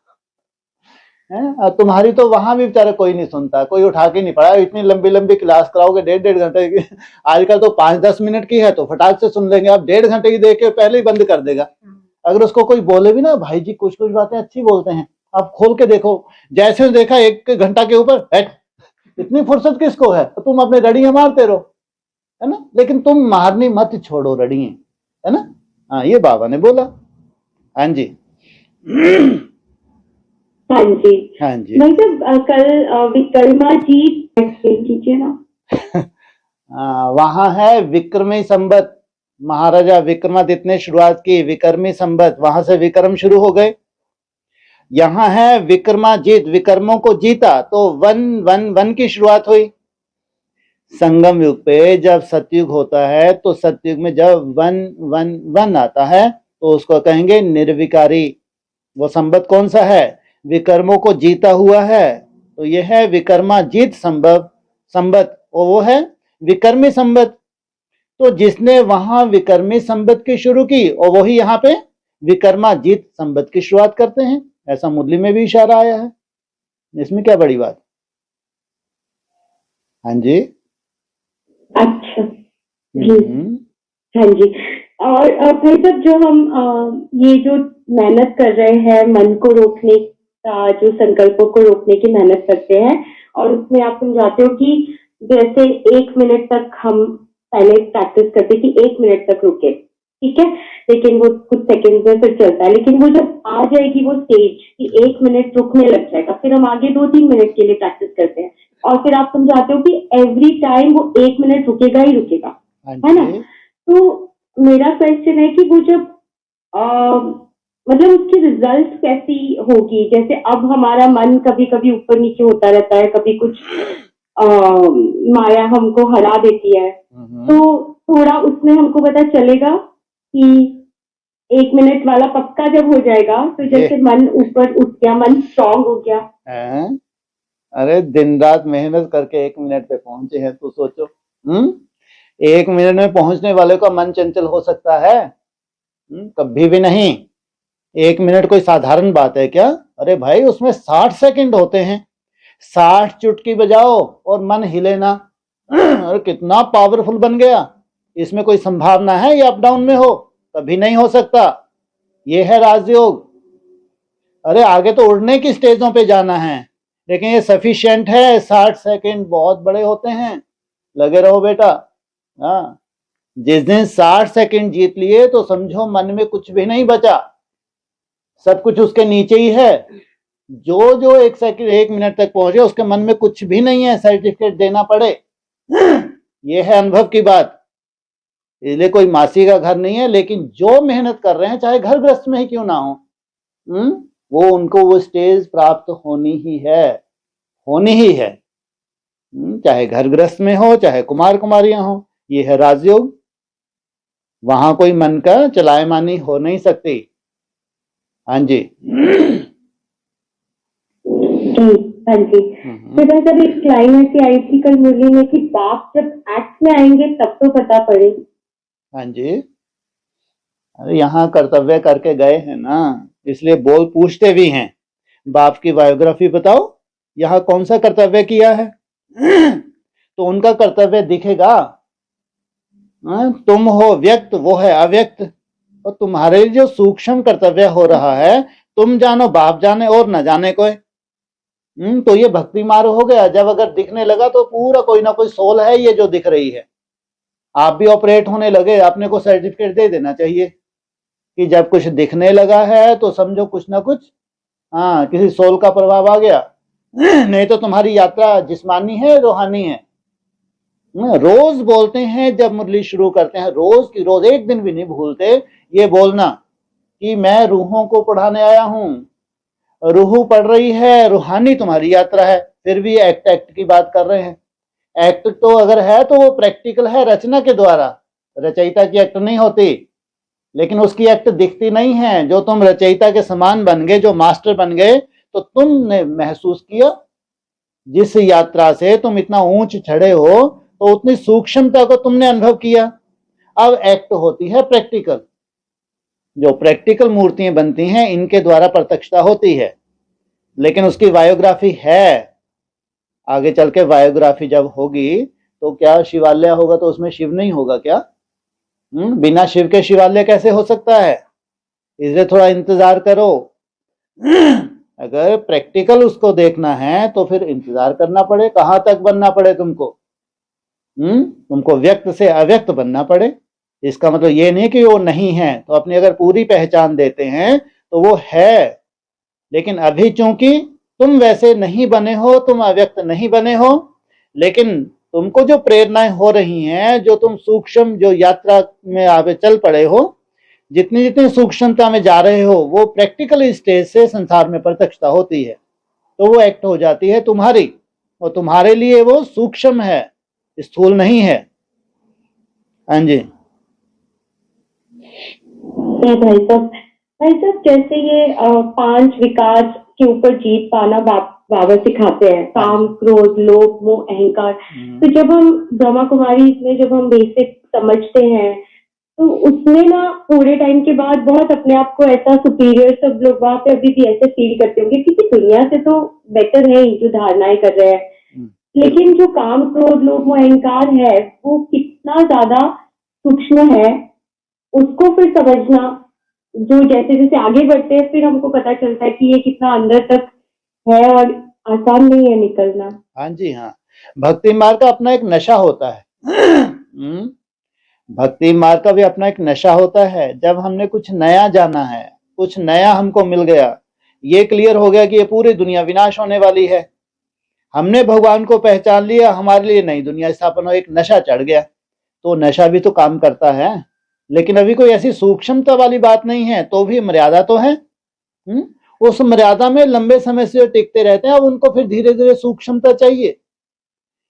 तुम्हारी तो वहां भी बेचारे कोई नहीं सुनता, कोई उठा के नहीं पड़ा। इतनी लंबी लंबी क्लास कराओगे 1.5 घंटे की, आजकल तो 5-10 मिनट की है तो फटाक से सुन लेंगे। अब 1.5 घंटे की देख के पहले ही बंद कर देगा। अगर उसको कोई बोले भी ना, भाई जी कुछ कुछ बातें अच्छी बोलते हैं, आप खोल के देखो, जैसे देखा 1 घंटा के ऊपर, इतनी फुर्सत किसको है, तो तुम अपने रड़ियां मारते रहो, है ना। लेकिन तुम मारनी मत छोड़ो रड़ियां, है ना। हाँ, ये बाबा ने बोला। हाँ जी हाँ जी हाँ जी। मतलब कल विकर्मा जी कीजिए ना। वहां है विक्रमी संबत, महाराजा विक्रमादित्य ने शुरुआत की विक्रमी संबत, वहां से विक्रम शुरू हो गए। यहाँ है विक्रमाजीत, विक्रमों को जीता, तो वन की शुरुआत हुई। संगम युग पे जब सतयुग होता है, तो सतयुग में जब वन आता है तो उसको कहेंगे निर्विकारी। वो संबत कौन सा है? विकर्मों को जीता हुआ है, तो यह है विक्रमाजीत संबत, और वो है विक्रमी संबत। तो जिसने वहां विक्रमी संबत की शुरू की, और वही यहाँ पे विक्रमाजीत संबत की शुरुआत करते हैं। ऐसा मुरली में भी इशारा आया है, इसमें क्या बड़ी बात। हाँ जी। अच्छा जी, हाँ जी। और भाई साहब, जो हम ये जो मेहनत कर रहे हैं, मन को रोकने का, जो संकल्पों को रोकने की मेहनत करते हैं, और उसमें आप समझाते हो कि जैसे 1 मिनट तक हम पहले प्रैक्टिस करते कि 1 मिनट तक रुके, ठीक है, लेकिन वो कुछ सेकंड में फिर चलता है, लेकिन वो जब आ जाएगी वो स्टेज कि 1 मिनट रुकने लग जाएगा, फिर हम आगे 2-3 मिनट के लिए प्रैक्टिस करते हैं, और फिर आप समझाते हो कि एवरी टाइम वो 1 मिनट रुकेगा ही रुकेगा, है ना। तो मेरा क्वेश्चन है कि वो जब मतलब उसकी रिजल्ट कैसी होगी? जैसे अब हमारा मन कभी कभी ऊपर नीचे होता रहता है, कभी कुछ माया हमको हरा देती है, तो थोड़ा उसमें हमको पता चलेगा कि 1 मिनट वाला पक्का जब हो जाएगा, तो जैसे मन ऊपर उठ गया, मन स्ट्रांग हो गया। अरे दिन रात मेहनत करके 1 मिनट पे पहुंचे हैं, तो सोचो 1 मिनट में पहुंचने वाले का मन चंचल हो सकता है? कभी भी नहीं। 1 मिनट कोई साधारण बात है क्या? अरे भाई उसमें 60 सेकंड होते हैं, 60 चुटकी बजाओ और मन हिले ना। अरे कितना पावरफुल बन गया। इसमें कोई संभावना है ये अप डाउन में हो? कभी नहीं हो सकता। ये है राजयोग। अरे आगे तो उड़ने की स्टेजों पे जाना है, लेकिन ये सफिशिएंट है। 60 सेकंड बहुत बड़े होते हैं। लगे रहो बेटा। हाँ, जिस दिन 60 सेकंड जीत लिए तो समझो मन में कुछ भी नहीं बचा, सब कुछ उसके नीचे ही है। जो 1 मिनट तक पहुंचे उसके मन में कुछ भी नहीं है, सर्टिफिकेट देना पड़े। ये है अनुभव की बात। इसलिए कोई मासी का घर नहीं है, लेकिन जो मेहनत कर रहे हैं चाहे घर गृहस्थ में ही क्यों ना हो, वो उनको वो स्टेज प्राप्त होनी ही है, होनी ही है। चाहे घर गृहस्थ में हो, चाहे कुमार कुमारियां हो। ये है राजयोग। वहां कोई मन का चलायमानी हो नहीं सकती। हाँ जी। हाँ जी। तो जब एक लाइन ऐसी आई थी कल मुरली में कि बाप जब एक्ट में आएंगे तब तो पता पड़े। हाँ जी। अरे यहाँ कर्तव्य करके गए हैं ना, इसलिए बोल पूछते भी हैं बाप की बायोग्राफी बताओ, यहाँ कौन सा कर्तव्य किया है। तो उनका कर्तव्य दिखेगा। तुम हो व्यक्त, वो है अव्यक्त, और तुम्हारे जो सूक्ष्म कर्तव्य हो रहा है तुम जानो, बाप जाने और न जाने कोई। तो ये भक्ति मार्ग हो गया। जब अगर दिखने लगा तो पूरा कोई ना कोई सोल है ये जो दिख रही है। आप भी ऑपरेट होने लगे, अपने को सर्टिफिकेट दे देना चाहिए कि जब कुछ दिखने लगा है तो समझो कुछ ना कुछ किसी सोल का प्रभाव आ गया। नहीं तो तुम्हारी यात्रा जिस्मानी है, रूहानी है। रोज बोलते हैं जब मुरली शुरू करते हैं, रोज की रोज, एक दिन भी नहीं भूलते ये बोलना कि मैं रूहों को पढ़ाने आया हूं। रूह पढ़ रही है, रूहानी तुम्हारी यात्रा है। फिर भी एक्ट की बात कर रहे हैं। एक्ट तो अगर है तो वो प्रैक्टिकल है, रचना के द्वारा। रचयिता की एक्ट नहीं होती, लेकिन उसकी एक्ट दिखती नहीं है। जो तुम रचयिता के समान बन गए, जो मास्टर बन गए, तो तुमने महसूस किया जिस यात्रा से तुम इतना ऊंच चढ़े हो, तो उतनी सूक्ष्मता को तुमने अनुभव किया। अब एक्ट होती है प्रैक्टिकल। जो प्रैक्टिकल मूर्तियां बनती हैं इनके द्वारा प्रत्यक्षता होती है, लेकिन उसकी बायोग्राफी है। आगे चल के बायोग्राफी जब होगी तो क्या शिवालय होगा तो उसमें शिव नहीं होगा क्या? बिना शिव के शिवालय कैसे हो सकता है? इसलिए थोड़ा इंतजार करो। अगर प्रैक्टिकल उसको देखना है तो फिर इंतजार करना पड़े। कहां तक बनना पड़े तुमको? तुमको व्यक्त से अव्यक्त बनना पड़े। इसका मतलब ये नहीं कि वो नहीं है। तो अपनी अगर पूरी पहचान देते हैं तो वो है, लेकिन अभी चूंकि तुम वैसे नहीं बने हो, तुम अव्यक्त नहीं बने हो, लेकिन तुमको जो प्रेरणाएं हो रही हैं, जो तुम सूक्ष्म जो यात्रा में आगे चल पड़े हो, जितनी जितनी सूक्ष्मता में जा रहे हो, वो प्रैक्टिकल स्टेज से संसार में प्रत्यक्षता होती है। तो वो एक्ट हो जाती है तुम्हारी, और तुम्हारे लिए वो सूक्ष्म है, स्थूल नहीं है। हाँ जी। भाई साहब जैसे ये 5 विकार के ऊपर जीत पाना बाबा सिखाते हैं, काम, क्रोध, लोभ, मोह, अहंकार। तो जब हम ब्रह्मा कुमारी में जब हम बेसिक समझते हैं तो उसमें ना थोड़े टाइम के बाद बहुत अपने आप को ऐसा सुपीरियर, सब लोग वहां पे अभी भी ऐसे फील करते होंगे क्योंकि दुनिया से तो बेटर है ही जो धारणाएं कर रहे हैं। लेकिन जो काम, क्रोध, लोभ, मोह, अहंकार है वो कितना ज्यादा सूक्ष्म है उसको फिर समझना, जो जैसे जैसे आगे बढ़ते हैं फिर हमको पता चलता है कि ये कितना अंदर तक है और आसान नहीं है निकलना। हाँ जी, हाँ। भक्ति मार्ग का अपना एक नशा होता है। भक्ति मार्ग का भी अपना एक नशा होता है। जब हमने कुछ नया जाना है, कुछ नया हमको मिल गया, ये क्लियर हो गया कि ये पूरी दुनिया विनाश होने वाली है, हमने भगवान को पहचान लिया, हमारे लिए नई दुनिया स्थापन हो, एक नशा चढ़ गया। तो नशा भी तो काम करता है, लेकिन अभी कोई ऐसी सूक्ष्मता वाली बात नहीं है, तो भी मर्यादा तो है। उस मर्यादा में लंबे समय से टिकते रहते हैं, अब उनको फिर धीरे धीरे सूक्ष्मता चाहिए।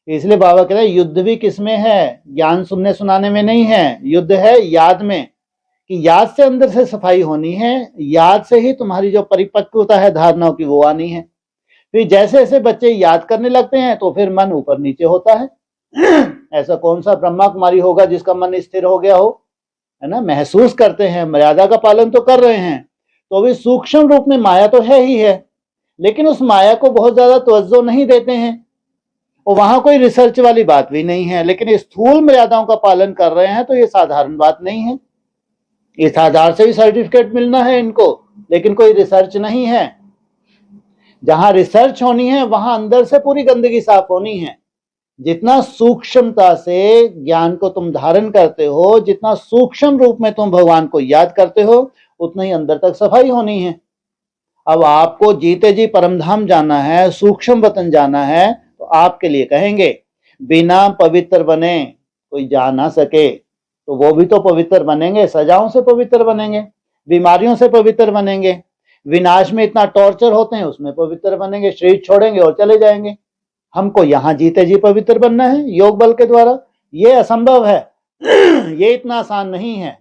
इसलिए बाबा कहते हैं युद्ध भी किसमें है, ज्ञान सुनने सुनाने में नहीं है, युद्ध है याद में, कि याद से अंदर से सफाई होनी है, याद से ही तुम्हारी जो परिपक्वता है धारणाओं की वो आनी है। फिर जैसे जैसे बच्चे याद करने लगते हैं तो फिर मन ऊपर नीचे होता है। ऐसा कौन सा ब्रह्मा कुमारी होगा जिसका मन स्थिर हो गया हो, है ना। महसूस करते हैं, मर्यादा का पालन तो कर रहे हैं, तो भी सूक्ष्म रूप में माया तो है ही है, लेकिन उस माया को बहुत ज्यादा तवज्जो नहीं देते हैं, और वहां कोई रिसर्च वाली बात भी नहीं है, लेकिन स्थूल मर्यादाओं का पालन कर रहे हैं, तो ये साधारण बात नहीं है। इस आधार से ही सर्टिफिकेट मिलना है इनको, लेकिन कोई रिसर्च नहीं है। जहां रिसर्च होनी है वहां अंदर से पूरी गंदगी साफ होनी है। जितना सूक्ष्मता से ज्ञान को तुम धारण करते हो, जितना सूक्ष्म रूप में तुम भगवान को याद करते हो, उतना ही अंदर तक सफाई होनी है। अब आपको जीते जी परमधाम जाना है, सूक्ष्म वतन जाना है, तो आपके लिए कहेंगे बिना पवित्र बने कोई जा ना सके, तो वो भी तो पवित्र बनेंगे, सजाओं से पवित्र बनेंगे, बीमारियों से पवित्र बनेंगे, विनाश में इतना टॉर्चर होते हैं उसमें पवित्र बनेंगे, शरीर छोड़ेंगे और चले जाएंगे। हमको यहां जीते जी पवित्र बनना है योग बल के द्वारा, ये असंभव है। ये इतना आसान नहीं है।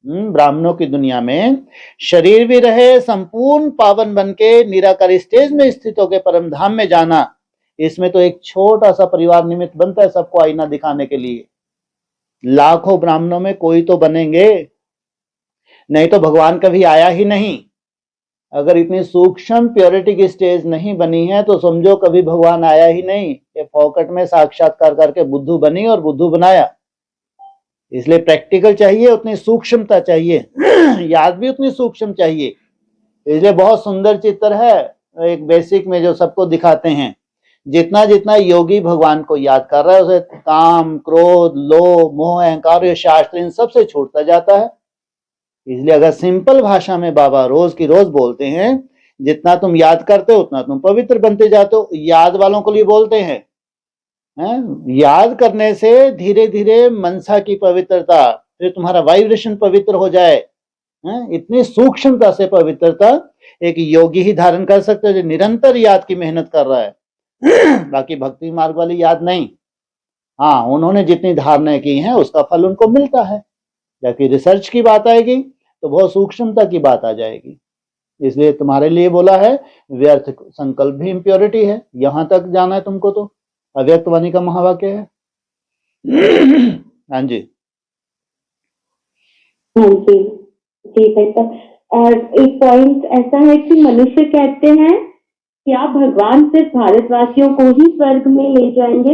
ब्राह्मणों की दुनिया में शरीर भी रहे, संपूर्ण पावन बन के निराकार स्टेज में स्थित होकर परम धाम में जाना, इसमें तो एक छोटा सा परिवार निमित्त बनता है सबको आईना दिखाने के लिए। लाखों ब्राह्मणों में कोई तो बनेंगे, नहीं तो भगवान कभी आया ही नहीं। अगर इतनी सूक्ष्म प्योरिटी की स्टेज नहीं बनी है तो समझो कभी भगवान आया ही नहीं। ये फोकट में साक्षात्कार करके बुद्धू बनी और बुद्धू बनाया। इसलिए प्रैक्टिकल चाहिए, उतनी सूक्ष्मता चाहिए। याद भी उतनी सूक्ष्म चाहिए। इसलिए बहुत सुंदर चित्र है एक बेसिक में जो सबको दिखाते हैं। जितना जितना योगी भगवान को याद कर रहा है उसे काम, क्रोध, लोभ, मोह, अहंकार, ये शास्त्र इन सबसे छूटता जाता है। इसलिए अगर सिंपल भाषा में बाबा रोज की रोज बोलते हैं, जितना तुम याद करते हो उतना तुम पवित्र बनते जाते हो। याद वालों के लिए बोलते हैं, याद करने से धीरे धीरे मनसा की पवित्रता, फिर तुम्हारा वाइब्रेशन पवित्र हो जाए। इतनी सूक्ष्मता से पवित्रता एक योगी ही धारण कर सकते हो जो निरंतर याद की मेहनत कर रहा है। बाकी भक्ति मार्ग वाली याद नहीं। हाँ, उन्होंने जितनी धारणाएं की हैं उसका फल उनको मिलता है। जबकि रिसर्च की बात आएगी तो बहुत सूक्ष्मता की बात आ जाएगी। इसलिए तुम्हारे लिए बोला है व्यर्थ संकल्प भी इम्प्योरिटी है। यहां तक जाना है तुमको तो अव्यक्त वाणी का महावाक्य है। हाँ जी, हाँ जी जी भाई साहब। और एक पॉइंट ऐसा है कि मनुष्य कहते हैं क्या भगवान सिर्फ भारतवासियों को ही स्वर्ग में ले जाएंगे?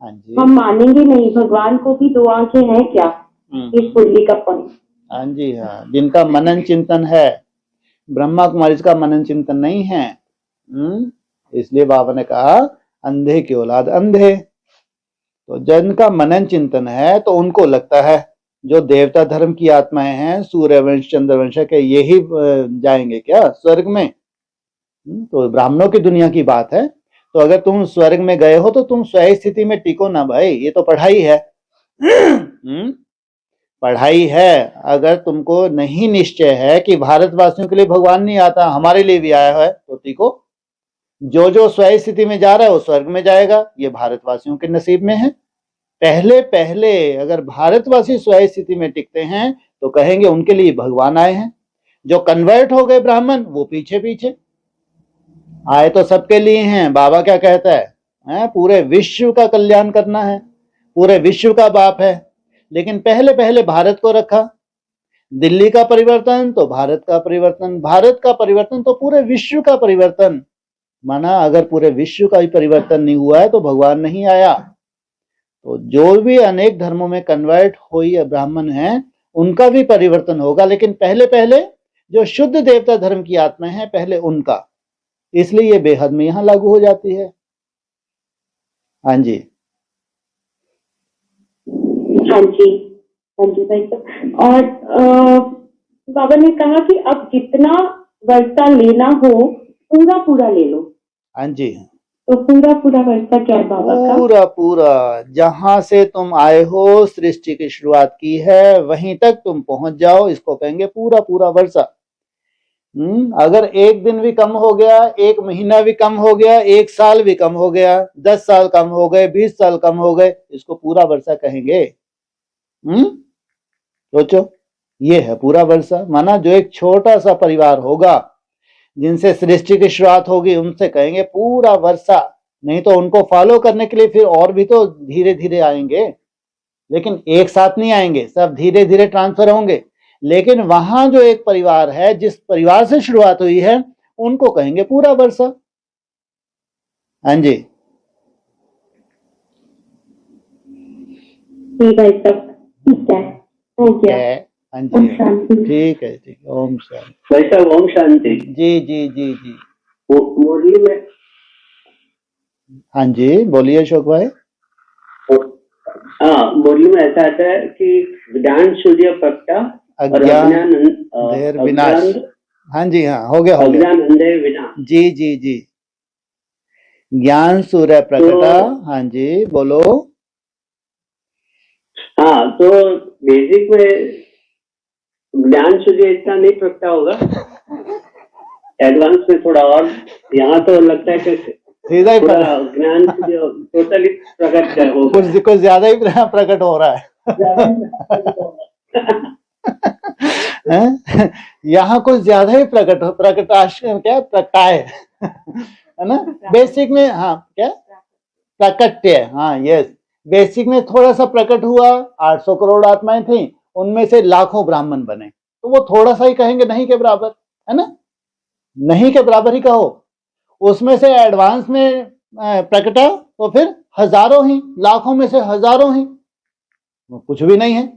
हाँ जी, हम मानेंगे नहीं, भगवान को भी 2 आंखें हैं क्या? इस कुंडली का पॉइंट। हाँ जी, हाँ, जिनका मनन चिंतन है, ब्रह्मा कुमारी का मनन चिंतन नहीं है। इसलिए बाबा ने कहा अंधे की औलाद अंधे। तो जिनका मनन चिंतन है तो उनको लगता है जो देवता धर्म की आत्माएं हैं, सूर्यवंश चंद्रवंश के, यही जाएंगे क्या स्वर्ग में? तो ब्राह्मणों की दुनिया की बात है। तो अगर तुम स्वर्ग में गए हो तो तुम स्वयं स्थिति में टिको ना भाई, ये तो पढ़ाई है। पढ़ाई है। अगर तुमको नहीं निश्चय है कि भारतवासियों के लिए भगवान नहीं आता, हमारे लिए भी आया है, तो टिको। जो जो स्वयं स्थिति में जा रहा है वो स्वर्ग में जाएगा, ये भारतवासियों के नसीब में है। पहले पहले अगर भारतवासी स्वयं स्थिति में टिकते हैं तो कहेंगे उनके लिए भगवान आए हैं। जो कन्वर्ट हो गए ब्राह्मण वो पीछे पीछे आए तो सबके लिए हैं। बाबा क्या कहता है? पूरे विश्व का कल्याण करना है, पूरे विश्व का बाप है। लेकिन पहले पहले भारत को रखा। दिल्ली का परिवर्तन तो भारत का परिवर्तन, भारत का परिवर्तन तो पूरे विश्व का परिवर्तन। माना अगर पूरे विश्व का ही परिवर्तन नहीं हुआ है तो भगवान नहीं आया। तो जो भी अनेक धर्मों में कन्वर्ट हुई ब्राह्मण हैं उनका भी परिवर्तन होगा, लेकिन पहले पहले जो शुद्ध देवता धर्म की आत्मा है पहले उनका, इसलिए ये बेहद में यहां लागू हो जाती है। हाँ जी, हाँ जी, हाँ जी भाई साहब। और बाबा ने कहा कि अब जितना वर्षा लेना हो पूरा पूरा ले लो। हाँ जी, तो पूरा पूरा वर्षा क्या है बाबा का? पूरा पूरा जहां से तुम आए हो, सृष्टि की शुरुआत की है, वहीं तक तुम पहुंच जाओ, इसको कहेंगे पूरा पूरा वर्षा। अगर एक दिन भी कम हो गया, एक महीना भी कम हो गया, एक साल भी कम हो गया, 10 साल कम हो गए, 20 साल कम हो गए, इसको पूरा वर्षा कहेंगे। सोचो, ये है पूरा वर्षा। माना जो एक छोटा सा परिवार होगा जिनसे सृष्टि की शुरुआत होगी, उनसे कहेंगे पूरा वर्षा। नहीं तो उनको फॉलो करने के लिए फिर और भी तो धीरे धीरे आएंगे, लेकिन एक साथ नहीं आएंगे, सब धीरे धीरे ट्रांसफर होंगे। लेकिन वहां जो एक परिवार है, जिस परिवार से शुरुआत हुई है, उनको कहेंगे पूरा वर्षा। हाँ जी, ठीक है सब ठीक है, हो गया। हाँ ओम जी, शांति। ठीक है, ठीक है। ओम शांति। भाई साहब ओम शांति। जी जी जी जी, मुरली में, हाँ जी, बोलिए अशोक भाई। हाँ मुरली में ऐसा आता है कि ज्ञान सूर्य प्रगटा और अज्ञान अज्ञान देर विनाश। हाँ जी, हाँ, हो गया, हो गया। अज्ञान अंधेर विनाश। जी जी जी, ज्ञान सूर्य प्रकटा। हाँ जी, बोलो। हाँ तो बेसिक में ज्ञान सूर्य इतना नहीं प्रगटा होगा, एडवांस में थोड़ा और। यहाँ तो लगता है कि सीधा ही पूरा ज्ञान सूर्य टोटली प्रकट होगा। कुछ ज्यादा ही प्रकट हो रहा है। हैं? यहाँ कुछ ज्यादा ही प्रकटाश क्या प्रकटाए है ना। बेसिक में हाँ क्या प्राकट्य, हाँ यस। बेसिक में थोड़ा सा प्रकट हुआ, 800 करोड़ आत्माएं थी, उनमें से लाखों ब्राह्मण बने, तो वो थोड़ा सा ही कहेंगे, नहीं के बराबर, है ना, नहीं के बराबर ही कहो। उसमें से एडवांस में प्रकटा तो फिर हजारों ही, लाखों में से हजारों ही, वो कुछ भी नहीं है।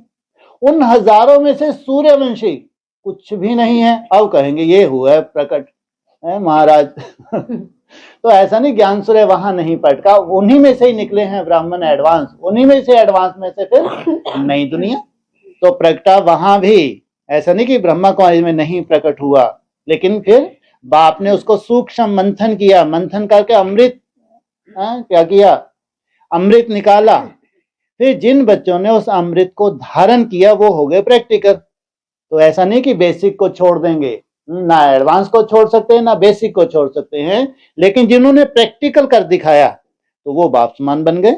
उन हजारों में से सूर्यवंशी कुछ भी नहीं है, अब कहेंगे ये हुआ है प्रकट है महाराज। तो ऐसा नहीं ज्ञान सूर्य वहां नहीं पटका, उन्हीं में से ही निकले हैं ब्राह्मण एडवांस, उन्हीं में से एडवांस में से फिर नई दुनिया। तो प्रकटा वहां भी, ऐसा नहीं कि ब्रह्मा कुमारी में नहीं प्रकट हुआ, लेकिन फिर बाप ने उसको सूक्ष्म मंथन किया, मंथन करके अमृत क्या किया, अमृत निकाला। फिर जिन बच्चों ने उस अमृत को धारण किया वो हो गए प्रैक्टिकल। तो ऐसा नहीं कि बेसिक को छोड़ देंगे, ना एडवांस को छोड़ सकते हैं, ना बेसिक को छोड़ सकते हैं, लेकिन जिन्होंने प्रैक्टिकल कर दिखाया तो वो बाप समान बन गए।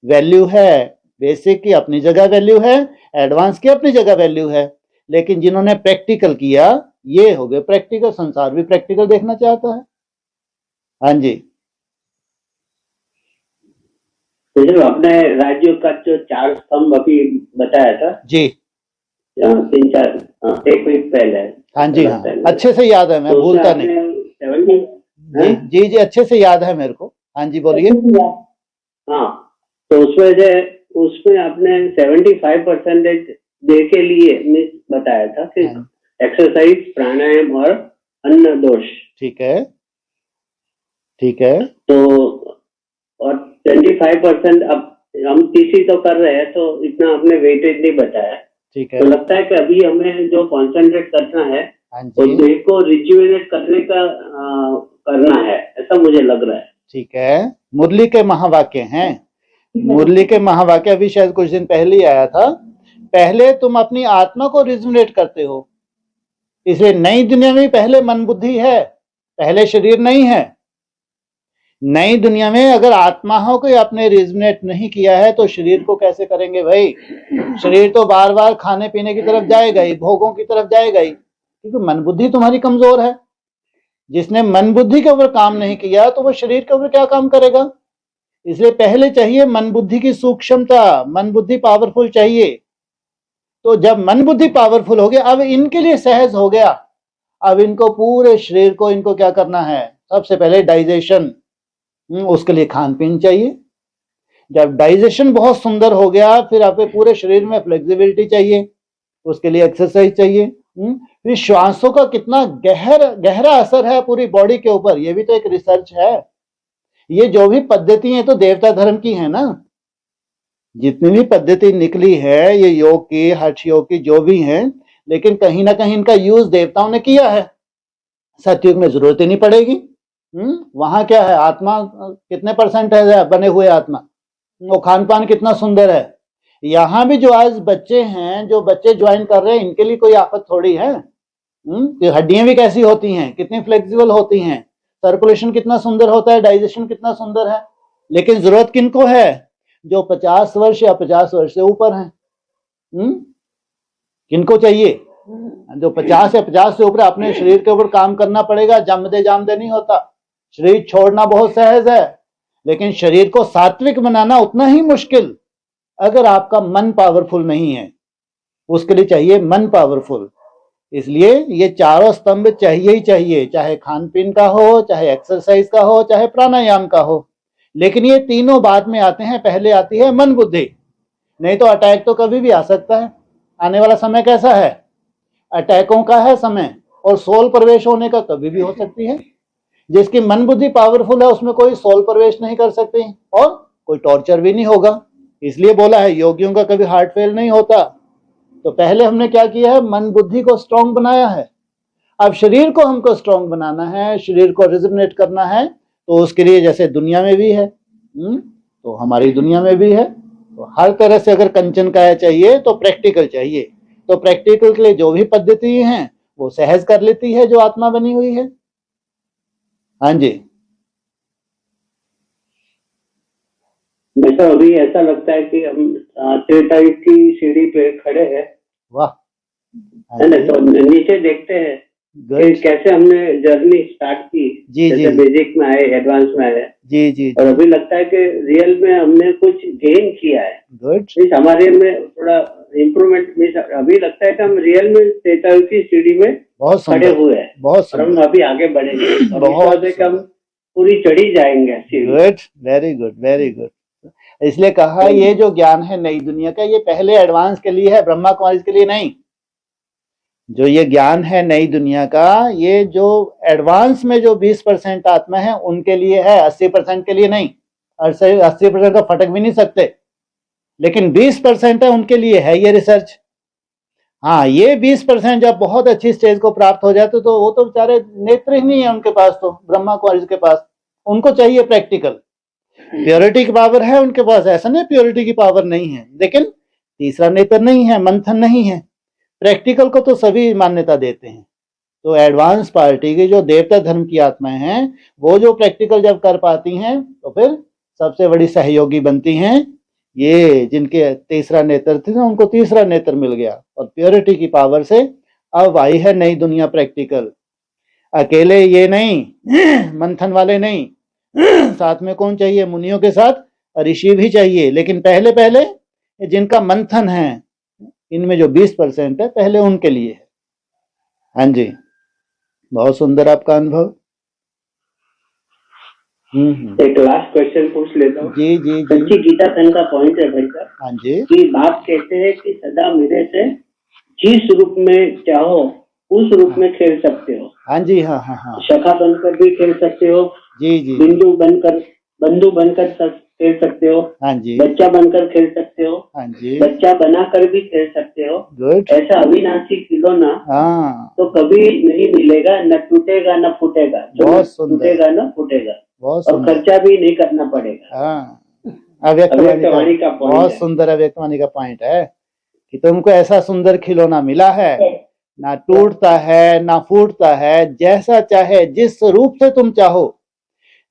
वैल्यू है, बेसिक की अपनी जगह वैल्यू है, एडवांस की अपनी जगह वैल्यू है, लेकिन जिन्होंने प्रैक्टिकल किया ये हो गए प्रैक्टिकल। संसार भी प्रैक्टिकल देखना चाहता है। हाँ जी, तो आपने राज्यों का जो 4 स्तंभ अभी बताया था जी, 3-4 एक वीक पहले। हाँ जी, हाँ अच्छे से याद है, मैं तो भूलता नहीं। 70 जी जी, अच्छे से याद है मेरे को। हाँ जी, बोलिए। हाँ तो उसमें आपने 75% डे के लिए बताया था कि एक्सरसाइज, प्राणायाम और अन्न दोष। ठीक है, ठीक है। तो और 25% अब हम तीसरी तो कर रहे हैं, तो इतना आपने वेटेज नहीं बताया। ठीक है, तो लगता है कि अभी हमें जो कॉन्सेंट्रेट करना है हाँ वो जी, देह को रिजुवेनेट करने का करना है, ऐसा मुझे लग रहा है। ठीक है। मुरली के महावाक्य हैं, मुरली के महावाक्य अभी शायद कुछ दिन पहले ही आया था। पहले तुम अपनी आत्मा को रिजुवेट करते हो, इसलिए नई दुनिया में पहले मन बुद्धि है, पहले शरीर नहीं है। नई दुनिया में अगर आत्माओं को आपने रिजुवेट नहीं किया है तो शरीर को कैसे करेंगे भाई। शरीर तो बार बार खाने पीने की तरफ जाएगा ही, भोगों की तरफ जाएगा ही, क्योंकि मन बुद्धि तुम्हारी कमजोर है। जिसने मन बुद्धि के ऊपर काम नहीं किया तो वो शरीर के ऊपर क्या काम करेगा। इसलिए पहले चाहिए मन बुद्धि की सूक्ष्मता, मन बुद्धि पावरफुल चाहिए। तो जब मन बुद्धि पावरफुल हो गया, अब इनके लिए सहज हो गया। अब इनको पूरे शरीर को इनको क्या करना है, सबसे पहले डाइजेशन, उसके लिए खान पीन चाहिए। जब डाइजेशन बहुत सुंदर हो गया, फिर आपके पूरे शरीर में फ्लेक्सिबिलिटी चाहिए। उसके लिए एक्सरसाइज चाहिए। फिर श्वासों का कितना गहरा असर है पूरी बॉडी के ऊपर, ये भी तो एक रिसर्च है। ये जो भी पद्धति है तो देवता धर्म की है ना, जितनी भी पद्धति निकली है ये योग की, हठ योग की, जो भी है, लेकिन कहीं ना कहीं इनका यूज देवताओं ने किया है। सतयुग में जरूरत ही नहीं पड़ेगी। वहां क्या है, आत्मा कितने परसेंट है बने हुए आत्मा, वो खान पान कितना सुंदर है। यहाँ भी जो आज बच्चे हैं, जो बच्चे ज्वाइन कर रहे हैं, इनके लिए कोई आफत थोड़ी है। हड्डियां भी कैसी होती हैं, कितनी फ्लेक्सिबल होती हैं, सर्कुलेशन कितना सुंदर होता है, डाइजेशन कितना सुंदर है। लेकिन जरूरत किनको है, जो 50 वर्ष या 50 वर्ष से ऊपर हैं। किनको चाहिए, जो 50 या 50 से ऊपर। अपने शरीर के ऊपर काम करना पड़ेगा, जमदे जामदे नहीं होता। शरीर छोड़ना बहुत सहज है, लेकिन शरीर को सात्विक बनाना उतना ही मुश्किल। अगर आपका मन पावरफुल नहीं है, उसके लिए चाहिए मन पावरफुल। इसलिए ये चारों स्तंभ चाहिए ही चाहिए, चाहे खान पीन का हो, चाहे एक्सरसाइज का हो, चाहे प्राणायाम का हो। लेकिन ये तीनों बाद में आते हैं, पहले आती है मन बुद्धि। नहीं तो अटैक तो कभी भी आ सकता है। आने वाला समय कैसा है, अटैकों का है समय, और सोल प्रवेश होने का कभी भी हो सकती है। जिसकी मन बुद्धि पावरफुल है उसमें कोई सोल प्रवेश नहीं कर सकते, और कोई टॉर्चर भी नहीं होगा। इसलिए बोला है योगियों का कभी हार्ट फेल नहीं होता। तो पहले हमने क्या किया है, मन बुद्धि को स्ट्रांग बनाया है। अब शरीर को हमको स्ट्रांग बनाना है, शरीर को रिजुवनेट करना है। तो उसके लिए जैसे दुनिया में भी है, तो हमारी दुनिया में भी है। तो हर तरह से अगर कंचन काया चाहिए तो प्रैक्टिकल चाहिए। तो प्रैक्टिकल के लिए जो भी पद्धति हैं वो सहज कर लेती है जो आत्मा बनी हुई है। हाँ जी, वैसा अभी ऐसा लगता है कि हम त्रेतायुग की सीढ़ी पे खड़े हैं, वाह, है ना। तो नीचे देखते हैं कि कैसे हमने जर्नी स्टार्ट की, जी जैसे जी बेसिक में आए, एडवांस में आए, जी जी, और अभी लगता है कि रियल में हमने कुछ गेन किया है। गुड, मीन्स हमारे में थोड़ा इम्प्रूवमेंट। मीन्स अभी लगता है कि हम रियल में त्रेतायुग की सीढ़ी में बहुत खड़े सुंदर, हुए हैं, बहुत और हम सुंदर, अभी आगे बढ़ेंगे। और बहुत विश्वास है कि हम पूरी चढ़ी जाएंगे सीढ़ी। Good, very good, very good. इसलिए कहा ये जो ज्ञान है नई दुनिया का, ये पहले एडवांस के लिए है, ब्रह्मा कुमारी के लिए नहीं। जो ये ज्ञान है नई दुनिया का, ये जो एडवांस में जो 20% आत्मा है उनके लिए है, 80% के लिए नहीं। 80% तो फटक भी नहीं सकते, लेकिन 20% है उनके लिए है ये रिसर्च। हाँ, ये 20% जब बहुत अच्छी स्टेज को प्राप्त हो जाते तो वो तो बेचारे नेत्र ही नहीं है उनके पास, तो ब्रह्मा कुमारी के पास। उनको चाहिए प्रैक्टिकल। प्योरिटी की पावर है उनके पास, ऐसा नहीं प्योरिटी की पावर नहीं है, लेकिन तीसरा नेत्र नहीं है, मंथन नहीं है। प्रैक्टिकल को तो सभी मान्यता देते हैं। तो एडवांस पार्टी की जो देवता धर्म की आत्माएं हैं, वो जो प्रैक्टिकल जब कर पाती हैं तो फिर सबसे बड़ी सहयोगी बनती हैं। ये जिनके तीसरा नेत्र थे ना, उनको तीसरा नेत्र मिल गया, और प्योरिटी की पावर से अब आई है नई दुनिया प्रैक्टिकल। अकेले ये नहीं मंथन वाले नहीं, साथ में कौन चाहिए, मुनियों के साथ ऋषि भी चाहिए। लेकिन पहले पहले जिनका मंथन है, इनमें जो 20% है पहले उनके लिए है। हाँ जी, बहुत सुंदर आपका अनुभव। एक लास्ट क्वेश्चन पूछ लेता हूँ। जी जी जी, सच्ची गीता धन का पॉइंट है भाई साहब। हाँ जी, कि बाप कहते हैं कि सदा मेरे से जिस रूप में चाहो उस रूप में खेल सकते हो। हाँ जी, हाँ हाँ हाँ, शाखा बनकर भी खेल सकते हो, जी जी, बंधु बनकर खेल सकते हो, हाँ जी, बच्चा बनकर खेल सकते हो, हाँ जी, बच्चा बनाकर भी खेल सकते हो। गुड, ऐसा अविनाशी खिलौना हाँ, तो कभी नहीं मिलेगा, न टूटेगा न फूटेगा, बहुत सुंदर, टूटेगा न फूटेगा, बहुत और सुंदर, खर्चा भी नहीं करना पड़ेगा। हाँ, अव्यक्तवाणी का बहुत सुंदर अव्यक्तवाणी का पॉइंट है कि तुमको ऐसा सुंदर खिलौना मिला है, ना टूटता है ना फूटता है, जैसा चाहे जिस रूप से तुम चाहो,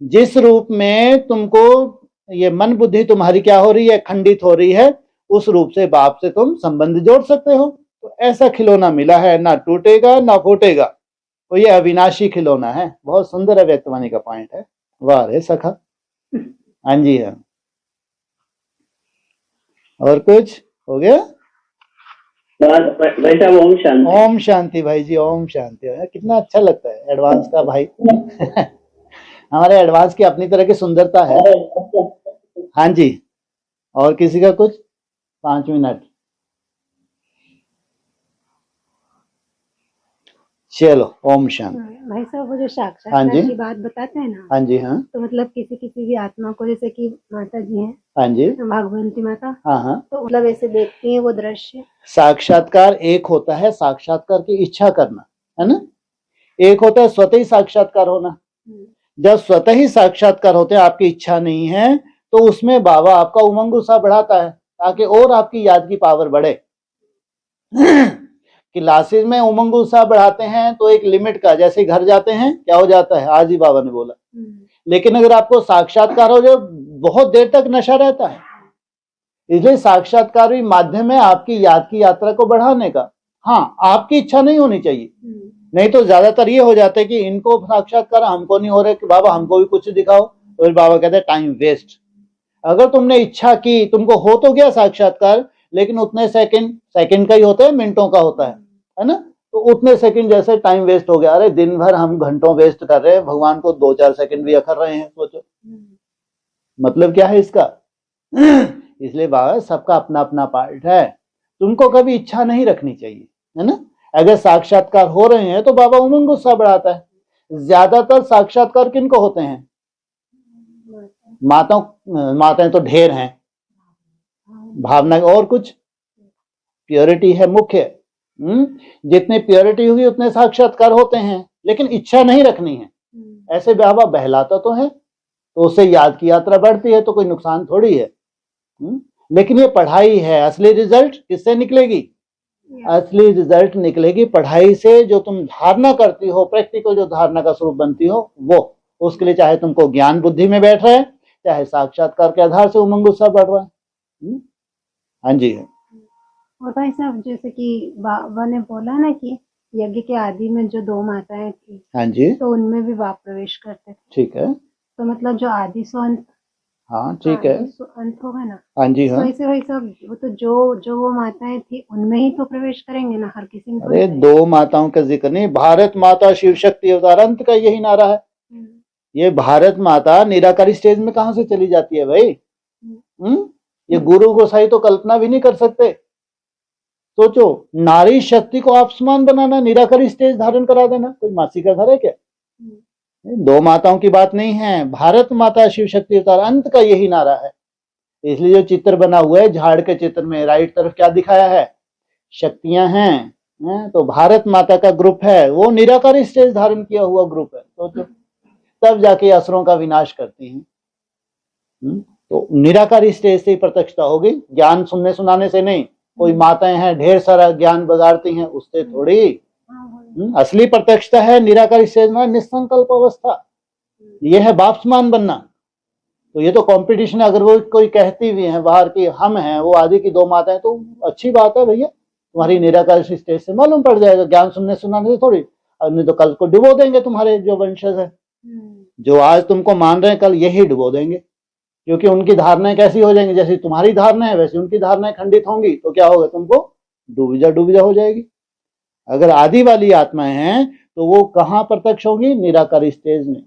जिस रूप में तुमको ये मन बुद्धि तुम्हारी क्या हो रही है, खंडित हो रही है, उस रूप से बाप से तुम संबंध जोड़ सकते हो। तो ऐसा खिलौना मिला है, ना टूटेगा ना फूटेगा, तो ये अविनाशी खिलौना है। बहुत सुंदर अव्यक्तवाणी का पॉइंट है। वाह रे सखा। हाँ जी, हाँ, और कुछ हो गया? वैसा ओम शांति। ओम शांति भाई जी, ओम शांति। कितना अच्छा लगता है एडवांस का भाई। हमारे एडवांस की अपनी तरह की सुंदरता है। हाँ जी, और किसी का कुछ? 5 मिनट। चलो, ओम शांति। भाई साहब वो जो हाँ साक्षात्कार जी। की बात बताते हैं ना, हाँ जी। हाँ तो मतलब किसी भी आत्मा को, जैसे कि माता जी हैं, हाँ जी। भागवती माता, हाँ हाँ। तो मतलब ऐसे देखती हैं वो दृश्य। साक्षात्कार एक होता है साक्षात्कार की इच्छा करना, है ना, एक होता है स्वतः ही साक्षात्कार होना। जब स्वतः ही साक्षात्कार होते हैं, आपकी इच्छा नहीं है, तो उसमें बाबा आपका उमंग उत्साह बढ़ाता है ताकि और आपकी याद की पावर बढ़े। क्लासेस में उमंग उत्साह बढ़ाते हैं तो एक लिमिट का, जैसे घर जाते हैं क्या हो जाता है, आज ही बाबा ने बोला। लेकिन अगर आपको साक्षात्कार हो जाए, बहुत देर तक नशा रहता है। इसलिए साक्षात्कार भी माध्यम है आपकी याद की यात्रा को बढ़ाने का। हाँ, आपकी इच्छा नहीं होनी चाहिए, नहीं तो ज्यादातर ये हो जाता है कि इनको साक्षात्कार हमको नहीं हो रहा, कि बाबा हमको भी कुछ दिखाओ, तो फिर बाबा कहते हैं टाइम वेस्ट। अगर तुमने इच्छा की, तुमको हो तो गया साक्षात्कार, लेकिन उतने सेकंड का ही होता है, मिनटों का होता है ना, तो उतने सेकंड जैसे टाइम वेस्ट हो गया। अरे दिन भर हम घंटों वेस्ट कर रहे हैं, भगवान को 2-4 सेकंड भी अखर रहे हैं, सोचो मतलब क्या है इसका। इसलिए बाबा सबका अपना अपना पार्ट है, तुमको कभी इच्छा नहीं रखनी चाहिए, है ना। अगर साक्षात्कार हो रहे हैं तो बाबा उमंग उत्साह बढ़ाता है। ज्यादातर साक्षात्कार किनको होते हैं, माताएं तो ढेर हैं, भावना और कुछ प्योरिटी है मुख्य। जितने प्योरिटी होगी उतने साक्षात्कार होते हैं, लेकिन इच्छा नहीं रखनी है। ऐसे बाबा बहलाता तो है, तो उससे याद की यात्रा बढ़ती है, तो कोई नुकसान थोड़ी है। लेकिन ये पढ़ाई है, असली रिजल्ट किससे निकलेगी, असली रिजल्ट निकलेगी पढ़ाई से। जो तुम धारणा करती हो, प्रैक्टिकल जो धारणा का स्वरूप बनती हो, वो उसके लिए चाहे तुमको ज्ञान बुद्धि में बैठ रहा है, चाहे साक्षात्कार के आधार से उमंग उत्साह बढ़ रहा है। हाँ जी। और भाई साहब जैसे कि बाबा ने बोला ना कि यज्ञ के आदि में जो 2 माताएं थी, हाँ जी, तो उनमें भी बाप प्रवेश करते थे। ठीक है, तो मतलब जो आदि सो अंत, हाँ ठीक है, अंत होगा ना। हाँ जी। हाँ, तो ऐसे भाई साहब वो तो जो वो माताएं थी उनमें ही तो प्रवेश करेंगे ना, हर किसी में। अरे 2 माताओं का जिक्र नहीं, भारत माता शिव शक्ति अवतार अंत का यही नारा है। ये भारत माता निराकारी स्टेज में कहां से चली जाती है भाई। ये गुरु गोसाई तो कल्पना भी नहीं कर सकते। सोचो, नारी शक्ति को आपसमान बनाना, निराकारी स्टेज धारण करा देना, कोई मासी का घर है क्या। 2 माताओं की बात नहीं है, भारत माता शिव शक्ति अवतार अंत का यही नारा है। इसलिए जो चित्र बना हुआ है, झाड़ के चित्र में राइट तरफ क्या दिखाया है, शक्तियां हैं, तो भारत माता का ग्रुप है, वो निराकारी स्टेज धारण किया हुआ ग्रुप है। सोचो, तब जाके असुरों का विनाश करती हैं। तो निराकारी स्टेज से ही प्रत्यक्षता होगी, ज्ञान सुनने सुनाने से नहीं। कोई माताएं हैं ढेर सारा ज्ञान बगाड़ती हैं, उससे थोड़ी। असली प्रत्यक्षता है निराकारी स्टेज में, निसंकल्प अवस्था, यह है बाप समान बनना। तो ये तो कंपटीशन है। अगर वो कोई कहती भी है बाहर की हम हैं, वो आदि की 2 माताएं, तो अच्छी बात है भैया, तुम्हारी निराकारी स्टेज से मालूम पड़ जाएगा, ज्ञान सुनने सुनाने से थोड़ी। नहीं तो कल को डुबो देंगे तुम्हारे जो वंशज है, जो आज तुमको मान रहे हैं, कल यही डुबो देंगे, क्योंकि उनकी धारणाएं कैसी हो जाएंगी, जैसी तुम्हारी धारणा है वैसी उनकी धारणाएं खंडित होंगी, तो क्या होगा, तुमको डूबिजा हो जाएगी। अगर आदि वाली आत्माएं हैं तो वो कहाँ प्रत्यक्ष होंगी, निराकारी स्टेज में,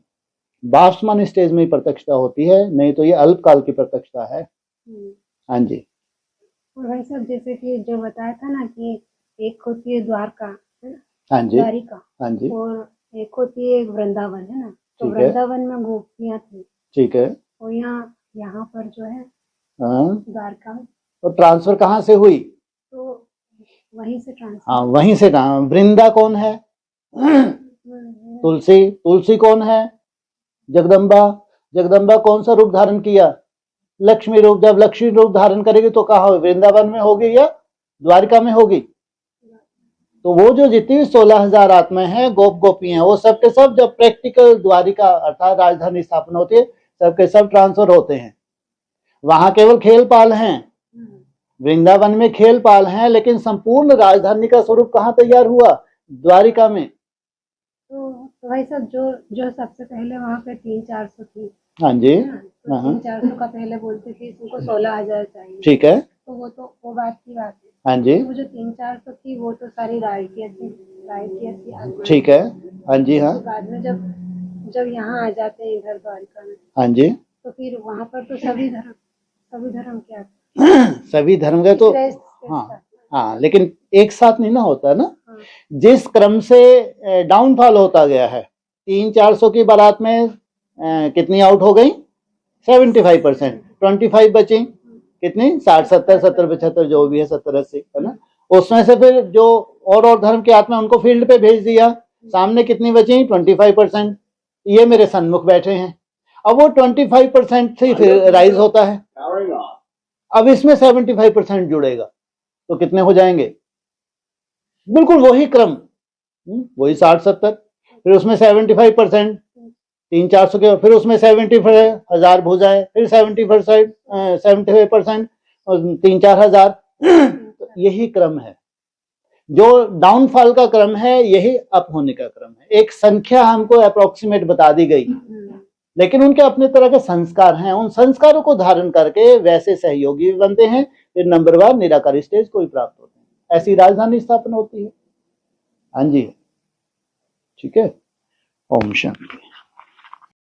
बाष्पमान स्टेज में ही प्रत्यक्षता होती है, नहीं तो ये अल्पकाल की प्रत्यक्षता है। हाँ जी। और भाई साहब जैसे कि जो बताया था ना कि एक होती है द्वारका, है ना, हाँ जी, द्वारिका, हाँ जी, और एक होती है वृंदावन, है ना। तो ठीक है। वृंदावन में गोपियां थी, ठीक है। और यहाँ पर जो है हाँ, द्वारका में, तो ट्रांसफर कहाँ से हुई, तो वहीं से ट्रांसफर। हाँ वहीं से। कहाँ, वृंदा कौन है, तुलसी कौन है, जगदम्बा कौन सा रूप धारण किया, लक्ष्मी रूप। जब लक्ष्मी रूप धारण करेगी तो कहाँ होगी, वृंदावन में होगी या द्वारिका में होगी। तो वो जो जितनी 16,000 आत्माएं हैं, गोपी हैं, वो सब के सब जब प्रैक्टिकल द्वारिका अर्थात राजधानी स्थापना होती है, सबके सब ट्रांसफर होते हैं। वहां केवल खेल पाल हैं, वृंदावन में खेल पाल हैं, लेकिन संपूर्ण राजधानी का स्वरूप कहाँ तैयार हुआ, द्वारिका में। तो भाई साहब जो सबसे पहले वहाँ पे 300-400 थी। हाँ जी, तो 300-400 का पहले बोलते थे, तुमको 16,000 चाहिए। ठीक है, तो वो बात की बात है। हाँ जी, वो जो 300-400 थी वो तो सारी राइटिया थी। ठीक है, हाँ जी, हाँ। तो बाद में जब यहाँ आ जाते हैं इधर द्वारिका में, हाँ जी, तो फिर वहाँ पर तो सभी धर्म क्या सभी धर्म का तो हाँ, लेकिन एक साथ नहीं ना होता है ना। जिस क्रम से डाउनफॉल होता गया है, 300-400 की बारात में कितनी आउट हो गई? 75%, 25 बची, कितनी? 60, 70, 70, 75 जो भी है, 70, 80 है ना। उसमें से फिर जो और धर्म के आत्मा उनको फील्ड पे भेज दिया, सामने कितनी बची? 25%। ये मेरे सन्मुख बैठे हैं, अब वो 25% से फिर राइज होता है, अब इसमें 75% जुड़ेगा तो कितने हो जाएंगे? बिल्कुल वही क्रम, वही 60-70, फिर उसमें 75%, 300-400 के, फिर उसमें 75,000 भुजाएं, फिर 75% और 3-4 हजार। तो यही क्रम है, जो डाउनफॉल का क्रम है, यही अप होने का क्रम है। एक संख्या हमको अप्रोक्सीमेट बता दी गई, लेकिन उनके अपने तरह के संस्कार हैं, उन संस्कारों को धारण करके वैसे सहयोगी भी बनते हैं, फिर नंबरवार निराकारी स्टेज को ही प्राप्त होते हैं। ऐसी राजधानी स्थापना होती है। हाँ जी, ठीक है। ओम शांति।